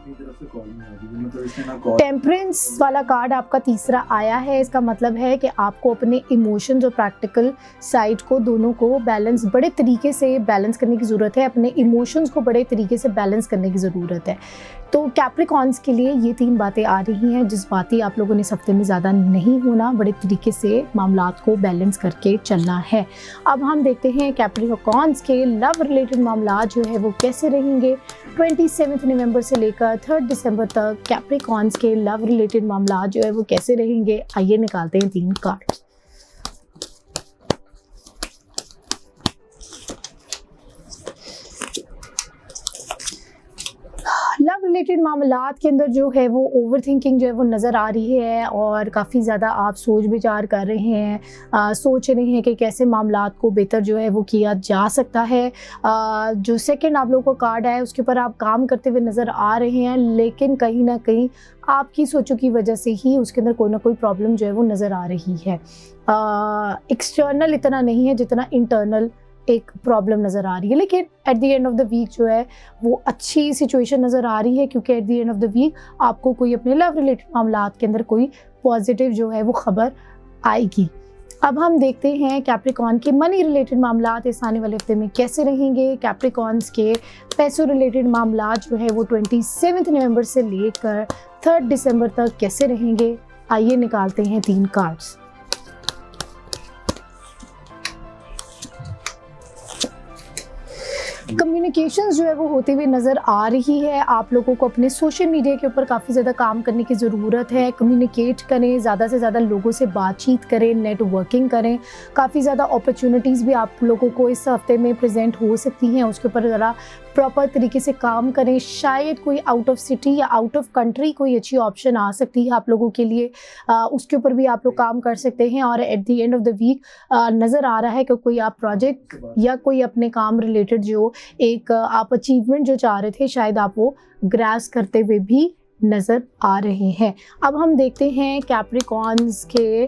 टेम्परेंस वाला कार्ड आपका तीसरा आया है। इसका मतलब है कि आपको अपने इमोशंस और प्रैक्टिकल साइड को दोनों को बड़े तरीके से बैलेंस करने की ज़रूरत है। अपने इमोशंस को बड़े तरीके से बैलेंस करने की ज़रूरत है। तो कैप्रिकॉर्न्स के लिए ये 3 बातें आ रही हैं, जिस बातें आप लोगों ने इस हफ्ते में ज़्यादा नहीं होना, बड़े तरीके से मामलात को बैलेंस करके चलना है। अब हम देखते हैं कैप्रिकॉर्न्स के लव रिलेटेड मामलात जो है वो कैसे रहेंगे 27 नवंबर से लेकर 3 दिसंबर तक। कैप्रिकॉर्न्स के लव रिलेटेड मामलात जो है वो कैसे रहेंगे, आइए निकालते हैं 3 कार्ड। लव रिलेटेड मामलात के अंदर जो है वो ओवर थिंकिंग जो है वो नज़र आ रही है, और काफ़ी ज़्यादा आप सोच विचार कर रहे हैं, सोच रहे हैं कि कैसे मामलात को बेहतर जो है वो किया जा सकता है। जो सेकंड आप लोगों को कार्ड आया उसके ऊपर आप काम करते हुए नज़र आ रहे हैं, लेकिन कहीं ना कहीं आपकी सोचों की वजह से ही उसके अंदर कोई ना कोई प्रॉब्लम जो है वो नज़र आ रही है। एक्सटर्नल इतना नहीं है जितना इंटरनल एक प्रॉब्लम नज़र आ रही है, लेकिन at the end of the week जो है वो अच्छी सिचुएशन नज़र आ रही है, क्योंकि at the end of the week आपको कोई अपने लव रिलेटेड मामलात के अंदर कोई पॉजिटिव जो है वो ख़बर आएगी। अब हम देखते हैं कैप्रिकॉर्न के मनी रिलेटेड मामलात इस आने वाले हफ्ते में कैसे रहेंगे। कैप्रिकॉर्न्स के पैसों रिलेटेड मामलात जो है वो 27 नवंबर से लेकर 3 दिसंबर तक कैसे रहेंगे, आइए निकालते हैं 3 कार्ड्स। कम्युनिकेशंस जो है वो होते हुए नज़र आ रही है। आप लोगों को अपने सोशल मीडिया के ऊपर काफ़ी ज़्यादा काम करने की ज़रूरत है। कम्युनिकेट करें, ज़्यादा से ज़्यादा लोगों से बातचीत करें, नेटवर्किंग करें। काफ़ी ज़्यादा अपॉर्चुनिटीज़ भी आप लोगों को इस हफ्ते में प्रेजेंट हो सकती हैं, उसके ऊपर ज़रा प्रॉपर तरीके से काम करें। शायद कोई आउट ऑफ सिटी या आउट ऑफ कंट्री कोई अच्छी ऑप्शन आ सकती है आप लोगों के लिए, उसके ऊपर भी आप लोग काम कर सकते हैं। और at the end of the week नज़र आ रहा है कि कोई आप प्रोजेक्ट या कोई अपने काम रिलेटेड जो एक आप अचीवमेंट जो चाह रहे थे, शायद आप वो ग्रास करते हुए भी नज़र आ रहे हैं। अब हम देखते हैं कैप्रिकॉर्न्स के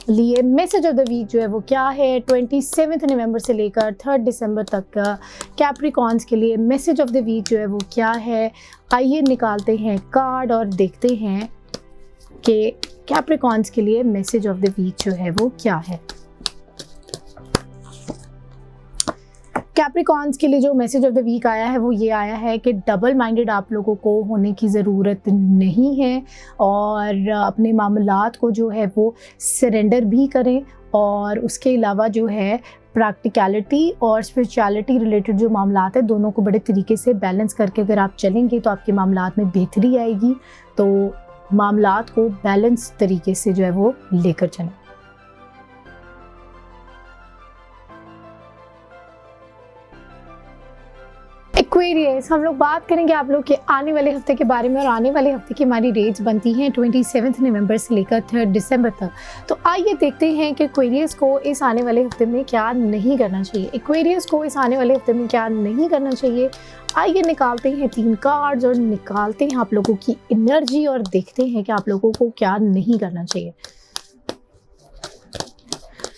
लिए मैसेज ऑफ द वीक जो है वो क्या है 27 नवंबर से लेकर 3 दिसंबर तक का कैप्रिकॉन्स के लिए मैसेज ऑफ द वीक जो है वो क्या है। आइए निकालते हैं कार्ड और देखते हैं कि कैप्रिकॉन्स के लिए मैसेज ऑफ द वीक जो है वो क्या है। कैप्रिकॉन्स के लिए जो मैसेज ऑफ द वीक आया है वो ये आया है कि डबल माइंडेड आप लोगों को होने की ज़रूरत नहीं है और अपने मामलात को जो है वो सरेंडर भी करें, और उसके अलावा जो है प्रैक्टिकलिटी और स्पिरिचुअलिटी रिलेटेड जो मामलात है दोनों को बड़े तरीके से बैलेंस करके अगर आप चलेंगे तो आपके मामलात में बेहतरी आएगी। तो मामलात को बैलेंस तरीके से जो है वो लेकर चलें। एक्वेरियस, हम लोग बात करेंगे आप लोग के आने वाले हफ्ते के बारे में, और आने वाले हफ्ते की हमारी डेट्स बनती हैं 27 नवंबर से लेकर 3 दिसंबर तक। तो आइए देखते हैं कि एक्वेरियस को इस आने वाले हफ्ते में क्या नहीं करना चाहिए। एक्वेरियस को इस आने वाले हफ्ते में क्या नहीं करना चाहिए, आइए निकालते हैं 3 कार्ड्स और निकालते हैं आप लोगों की एनर्जी और देखते हैं कि आप लोगों को क्या नहीं करना चाहिए।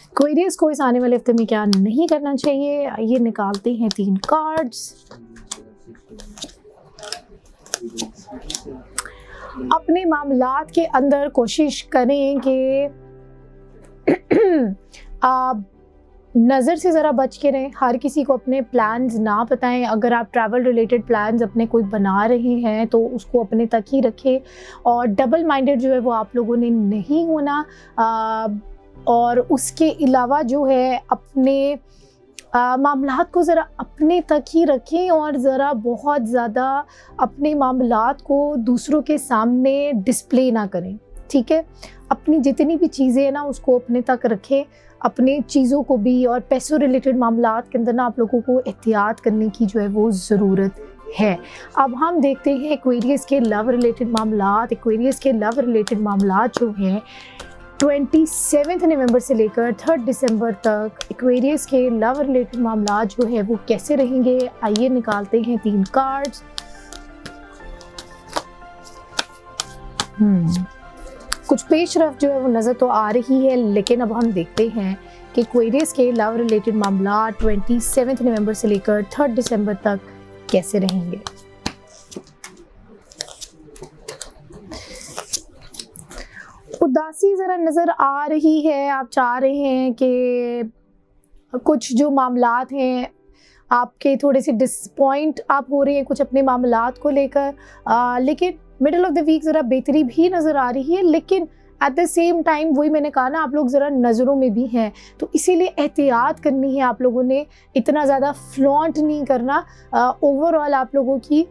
एक्वेरियस को इस आने वाले हफ्ते में क्या नहीं करना चाहिए, आइए निकालते हैं 3 कार्ड्स। अपने मामलात के अंदर कोशिश करें कि आप नज़र से ज़रा बच के रहें, हर किसी को अपने प्लान्स ना बताएं। अगर आप ट्रैवल रिलेटेड प्लान्स अपने कोई बना रहे हैं तो उसको अपने तक ही रखें, और डबल माइंडेड जो है वो आप लोगों ने नहीं होना। और उसके अलावा जो है अपने मामलात को ज़रा अपने तक ही रखें और ज़रा बहुत ज़्यादा अपने मामलात को दूसरों के सामने डिस्प्ले ना करें, ठीक है। अपनी जितनी भी चीज़ें हैं ना उसको अपने तक रखें, अपने चीज़ों को भी। और पैसों रिलेटेड मामलात के अंदर ना आप लोगों को एहतियात करने की जो है वो ज़रूरत है। अब हम देखते हैं एक्वेरियस के लव रिलेटेड मामलात। एक्वेरियस के लव रिलेटेड मामलात जो हैं 27 नवंबर से लेकर 3 दिसंबर तक एक्वेरियस के लव रिलेटेड मामला जो है वो कैसे रहेंगे। आइए निकालते हैं 3 कार्ड्स। कुछ पेशरफ जो है वो नज़र तो आ रही है, लेकिन अब हम देखते हैं कि एक्वेरियस के लव रिलेटेड मामला 27 नवंबर से लेकर 3 दिसंबर तक कैसे रहेंगे। उदासी ज़रा नज़र आ रही है, आप चाह रहे हैं कि कुछ जो मामलात हैं आपके थोड़े से डिसपॉइंट आप हो रहे हैं कुछ अपने मामलात को लेकर, लेकिन मिडल ऑफ द वीक ज़रा बेहतरी भी नज़र आ रही है। लेकिन एट द सेम टाइम वही मैंने कहा ना, आप लोग ज़रा नज़रों में भी हैं, तो इसीलिए एहतियात करनी है आप लोगों ने, इतना ज़्यादा फ्लॉन्ट नहीं करना। ओवरऑल आप लोगों की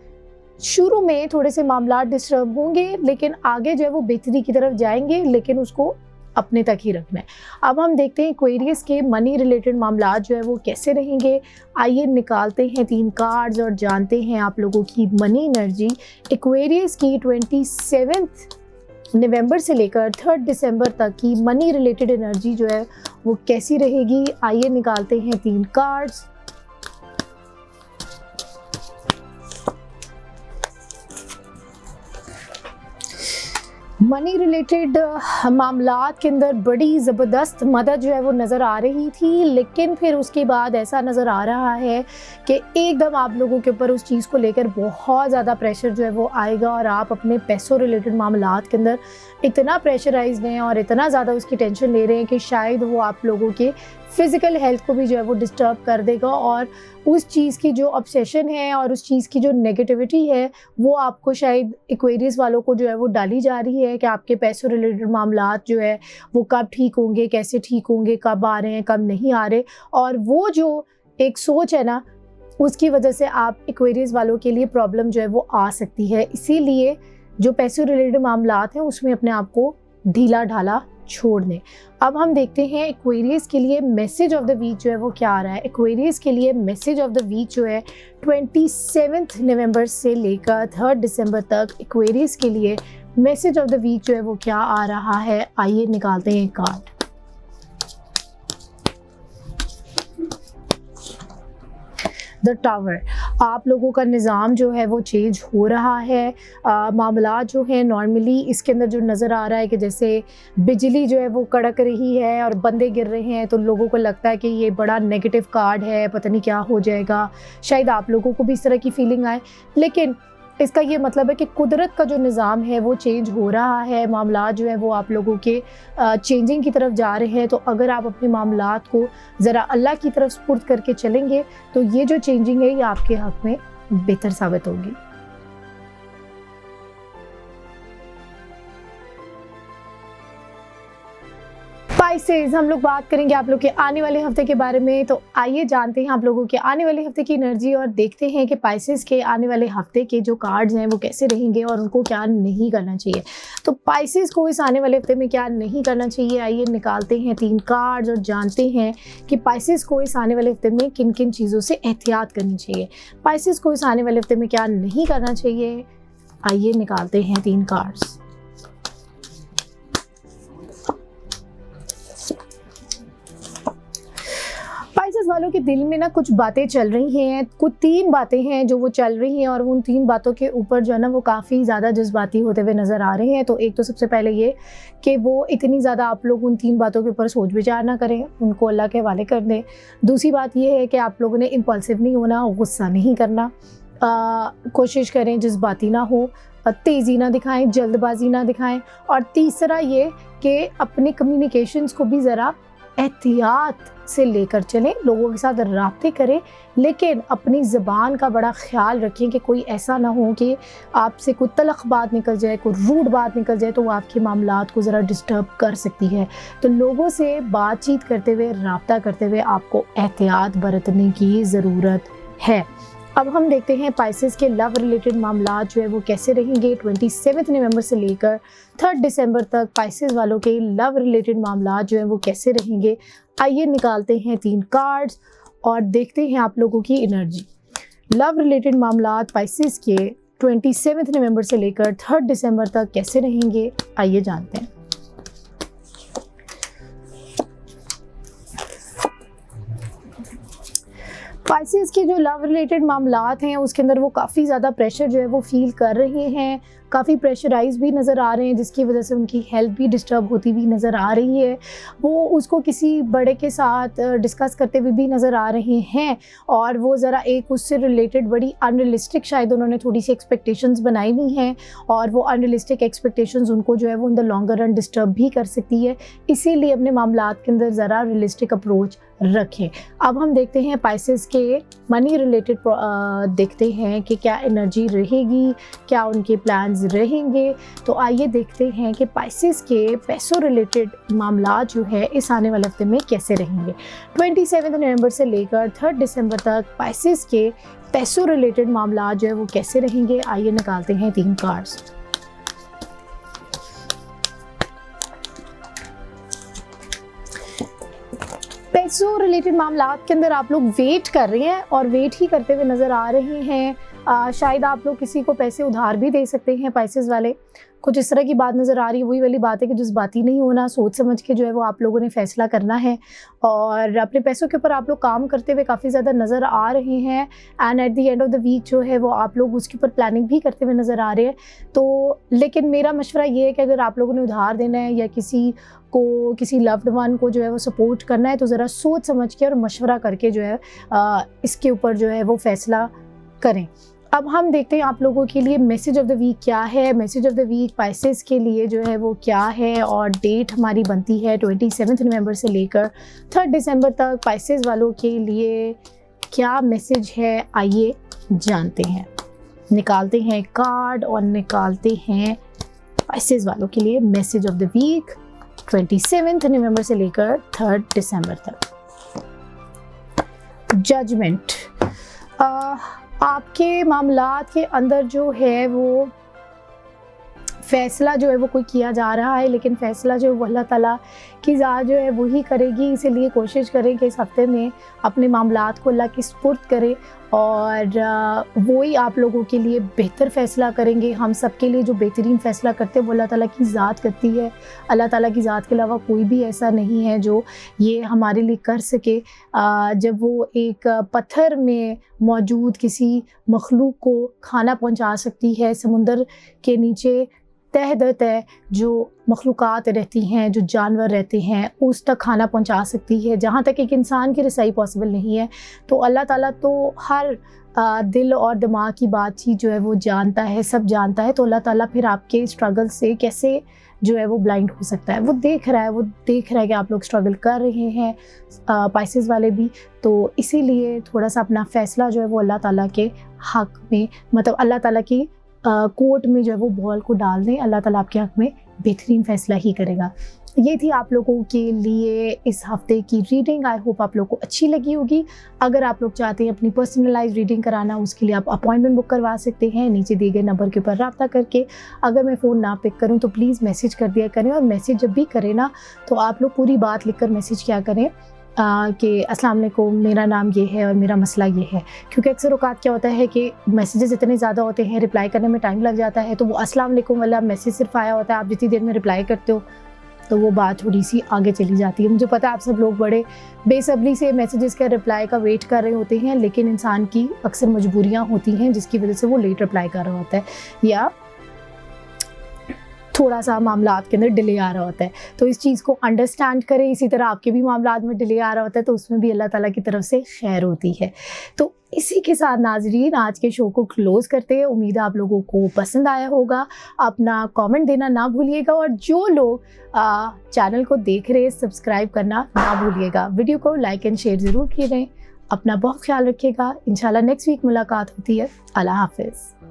शुरू में थोड़े से मामला डिस्टर्ब होंगे, लेकिन आगे जो है वो बेहतरी की तरफ जाएंगे, लेकिन उसको अपने तक ही रखना है। अब हम देखते हैं एक्वेरियस के मनी रिलेटेड मामला जो है वो कैसे रहेंगे। आइए निकालते हैं 3 कार्ड्स और जानते हैं आप लोगों की मनी एनर्जी एक्वेरियस की 27 नवंबर से लेकर 3 दिसंबर तक की मनी रिलेटेड एनर्जी जो है वो कैसी रहेगी। आइए निकालते हैं 3 कार्ड्स। मनी रिलेटेड मामलात के अंदर बड़ी ज़बरदस्त मदद जो है वो नज़र आ रही थी, लेकिन फिर उसके बाद ऐसा नज़र आ रहा है कि एकदम आप लोगों के ऊपर उस चीज़ को लेकर बहुत ज़्यादा प्रेशर जो है वो आएगा, और आप अपने पैसों रिलेटेड मामलात के अंदर इतना प्रेशराइज्ड हैं और इतना ज़्यादा उसकी टेंशन ले रहे हैं कि शायद वो आप लोगों के फ़िज़िकल हेल्थ को भी जो है वो डिस्टर्ब कर देगा, और उस चीज़ की जो ऑब्सेशन है और उस चीज़ की जो नेगेटिविटी है वो आपको शायद एक्वेरियस वालों को जो है वो डाली जा रही है कि आपके पैसों रिलेटेड मामलात जो है वो कब ठीक होंगे, कैसे ठीक होंगे, कब आ रहे हैं, कब नहीं आ रहे। और वो जो एक सोच है ना, उसकी वजह से आप एक्वेरियस वालों के लिए प्रॉब्लम जो है वो आ सकती है। इसीलिए जो पैसों रिलेटेड मामलात हैं उसमें अपने आप को ढीला ढाला छोड़ दें। अब हम देखते हैं एक्वेरियस के लिए मैसेज ऑफ द वीक जो है वो क्या आ रहा है। एक्वेरियस के लिए मैसेज ऑफ द वीक जो है 27 नवंबर से लेकर 3 दिसंबर तक एक्वेरियस के लिए मैसेज ऑफ द वीक जो है वो क्या आ रहा है। आइए निकालते हैं कार्ड। The tower. आप लोगों का निज़ाम जो है वो चेंज हो रहा है। मामलात जो हैं नॉर्मली इसके अंदर जो नज़र आ रहा है कि जैसे बिजली जो है वो कड़क रही है और बंदे गिर रहे हैं, तो लोगों को लगता है कि ये बड़ा नेगेटिव कार्ड है, पता नहीं क्या हो जाएगा। शायद आप लोगों को भी इस तरह की फीलिंग आए, लेकिन इसका ये मतलब है कि कुदरत का जो निज़ाम है वो चेंज हो रहा है। मामलात जो है वो आप लोगों के चेंजिंग की तरफ जा रहे हैं। तो अगर आप अपने मामलात को ज़रा अल्लाह की तरफ सुपुर्द करके चलेंगे तो ये जो चेंजिंग है ये आपके हक़ में बेहतर साबित होगी। स्पाइसेस हम लोग बात करेंगे आप लोग के आने वाले हफ्ते के बारे में। तो आइए जानते हैं आप लोगों के आने वाले हफ्ते की एनर्जी और देखते हैं कि पाइसेस के आने वाले हफ्ते के जो कार्ड्स हैं वो कैसे रहेंगे और उनको क्या नहीं करना चाहिए। तो पाइसेस को इस आने वाले हफ्ते में क्या नहीं करना चाहिए, आइए निकालते हैं 3 कार्ड्स और जानते हैं कि पाइसेस को इस आने वाले हफ्ते में किन किन चीज़ों से एहतियात करनी चाहिए। पाइसेस को इस आने वाले हफ्ते में क्या नहीं करना चाहिए, आइए निकालते हैं 3 कार्ड्स। स्पाइसेस वालों के दिल में ना कुछ बातें चल रही हैं, कुछ 3 बातें हैं जो वो चल रही हैं और उन 3 बातों के ऊपर जो है ना वो काफ़ी ज़्यादा जज्बाती होते हुए नज़र आ रहे हैं। तो एक तो सबसे पहले ये कि वो इतनी ज़्यादा आप लोग उन 3 बातों के ऊपर सोच विचार ना करें, उनको अल्लाह के हवाले कर दें। दूसरी बात ये है कि आप लोगों ने इम्पल्सिव नहीं होना, गुस्सा नहीं करना, कोशिश करें जज्बाती ना हो, तेज़ी ना दिखाएं, जल्दबाजी ना दिखाएं। और तीसरा ये कि अपने कम्युनिकेशंस को भी ज़रा एहतियात से लेकर चलें, लोगों के साथ राब्ते करें, लेकिन अपनी ज़बान का बड़ा ख्याल रखें कि कोई ऐसा ना हो कि आपसे कोई तलख़ बात निकल जाए, कोई रूड बात निकल जाए तो वो आपके मामलात को ज़रा डिस्टर्ब कर सकती है। तो लोगों से बातचीत करते हुए, राब्ता करते हुए आपको एहतियात बरतने की ज़रूरत है। अब हम देखते हैं पाइसेस के लव रिलेटेड मामलात जो है वो कैसे रहेंगे 27 नवंबर से लेकर 3 दिसंबर तक। पाइसेस वालों के लव रिलेटेड मामलात जो है वो कैसे रहेंगे, आइए निकालते हैं 3 कार्ड्स और देखते हैं आप लोगों की एनर्जी। लव रिलेटेड मामलात पाइसेस के 27 नवंबर से लेकर 3 दिसंबर तक कैसे रहेंगे, आइए जानते हैं। स्पाइसेस के जो लव रिलेटेड मामलात हैं उसके अंदर वो काफ़ी ज़्यादा प्रेशर जो है वो फील कर रहे हैं, काफ़ी प्रेशराइज भी नज़र आ रहे हैं, जिसकी वजह से उनकी हेल्थ भी डिस्टर्ब होती हुई नज़र आ रही है। वो उसको किसी बड़े के साथ डिस्कस करते हुए भी नज़र आ रहे हैं और वो ज़रा एक उससे रिलेटेड बड़ी अनरियलिस्टिक शायद उन्होंने थोड़ी सी एक्सपेक्टेशंस बनाई हुई हैं और वो अनरियलिस्टिक एक्सपेक्टेशंस उनको जो है वो in the longer run disturb भी कर सकती है। इसीलिए अपने मामलात के अंदर ज़रा रियलिस्टिक अप्रोच रखें। अब हम देखते हैं पाइसेस के मनी रिलेटेड देखते हैं कि क्या एनर्जी रहेगी, क्या उनके प्लान्स रहेंगे। तो आइए देखते हैं कि पाइसेस के पैसों रिलेटेड मामलात जो है इस आने वाले हफ्ते में कैसे रहेंगे। 27 नवंबर से लेकर 3 दिसंबर तक पाइसेस के पैसों रिलेटेड मामलात जो है वो कैसे रहेंगे, आइए निकालते हैं 3 कार्ड्स। पैसों रिलेटेड मामलात के अंदर आप लोग वेट कर रहे हैं और वेट ही करते हुए नज़र आ रहे हैं। शायद आप लोग किसी को पैसे उधार भी दे सकते हैं, पाइसेस वाले कुछ इस तरह की बात नज़र आ रही है। वही वाली बात है कि जज्बाती नहीं होना, सोच समझ के जो है वो आप लोगों ने फ़ैसला करना है और अपने पैसों के ऊपर आप लोग काम करते हुए काफ़ी ज़्यादा नज़र आ रहे हैं। And at the end of the week जो है वो आप लोग उसके ऊपर प्लानिंग भी करते हुए नज़र आ रहे हैं। तो लेकिन मेरा मशवरा ये है कि अगर आप लोगों ने उधार देना है या किसी लव्ड वन को जो है वो सपोर्ट करना है तो ज़रा सोच समझ के और मशवरा करके जो है इसके ऊपर जो है वो फ़ैसला करें। अब हम देखते हैं आप लोगों के लिए मैसेज ऑफ द वीक क्या है। Message of the week Pisces के लिए जो है वो क्या है और डेट हमारी बनती है 27 नवंबर से लेकर 3 दिसंबर तक। पाइसेस वालों के लिए क्या मैसेज है, आइए जानते हैं। निकालते हैं कार्ड और निकालते हैं पाइसेस वालों के लिए मैसेज ऑफ द वीक 27 नवंबर से लेकर 3 दिसंबर तक। जजमेंट, आपके मामलात के अंदर जो है वो फ़ैसला जो है वो कोई किया जा रहा है, लेकिन फ़ैसला जो है वो अल्लाह ताला की ज़ात जो है वही करेगी। इसीलिए कोशिश करें कि इस हफ़्ते में अपने मामलात को अल्लाह के सुपुर्द करें और वो ही आप लोगों के लिए बेहतर फ़ैसला करेंगे। हम सब के लिए जो बेहतरीन फ़ैसला करते हैं वो अल्लाह ताला की ज़ात करती है। अल्लाह ताला की ज़ात के अलावा कोई भी ऐसा नहीं है जो ये हमारे लिए कर सके। जब वो एक पत्थर में मौजूद किसी मखलूक को खाना पहुंचा सकती है। समुंदर के नीचे तह दर तह जो मखलूक़ात रहती हैं, जो जानवर रहते हैं, उस तक खाना पहुंचा सकती है, जहाँ तक एक इंसान की रसाई पॉसिबल नहीं है। तो अल्लाह ताला तो हर दिल और दिमाग की बातचीत जो है वो जानता है, सब जानता है। तो अल्लाह ताला फिर आपके स्ट्रगल से कैसे जो है वो ब्लाइंड हो सकता है? वो देख रहा है कि आप लोग स्ट्रगल कर रहे हैं, पाइसेस वाले भी। तो इसीलिए थोड़ा सा अपना फ़ैसला जो है वो अल्लाह ताला के हक़ में, मतलब अल्लाह ताला की कोर्ट में जो है वो बॉल को डाल दें। अल्लाह ताला आपके हक़ में बेहतरीन फ़ैसला ही करेगा। ये थी आप लोगों के लिए इस हफ़्ते की रीडिंग। आई होप आप लोगों को अच्छी लगी होगी। अगर आप लोग चाहते हैं अपनी पर्सनलाइज़ रीडिंग कराना, उसके लिए आप अपॉइंटमेंट बुक करवा सकते हैं नीचे दिए गए नंबर के ऊपर रब्ता करके। अगर मैं फ़ोन ना पिक करूँ तो प्लीज़ मैसेज कर दिया करें, और मैसेज जब भी करें ना तो आप लोग पूरी बात लिख कर मैसेज किया करें कि अस्सलाम वालेकुम, मेरा नाम ये है और मेरा मसला ये है। क्योंकि अक्सर औक़ात क्या होता है कि मैसेजेस इतने ज़्यादा होते हैं, रिप्लाई करने में टाइम लग जाता है। तो वो अस्सलाम वालेकुम वाला मैसेज सिर्फ आया होता है, आप जितनी देर में रिप्लाई करते हो तो वो बात थोड़ी सी आगे चली जाती है। मुझे पता है आप सब लोग बड़े बेसब्री से मैसेजेस का रिप्लाई का वेट कर रहे होते हैं, लेकिन इंसान की अक्सर मजबूरियाँ होती हैं जिसकी वजह से वो लेट रिप्लाई कर रहा होता है, या थोड़ा सा मामलात के अंदर डिले आ रहा होता है। तो इस चीज़ को अंडरस्टैंड करें। इसी तरह आपके भी मामलात में डिले आ रहा होता है तो उसमें भी अल्लाह ताला की तरफ से खैर होती है। तो इसी के साथ नाज़रीन आज के शो को क्लोज़ करते हैं। उम्मीद है आप लोगों को पसंद आया होगा। अपना कमेंट देना ना भूलिएगा, और जो लोग चैनल को देख रहे हैं सब्सक्राइब करना ना भूलिएगा। वीडियो को लाइक एंड शेयर ज़रूर कीजिए। अपना बहुत ख्याल रखिएगा। इंशाल्लाह नेक्स्ट वीक मुलाकात होती है। अल्लाह हाफ़िज़।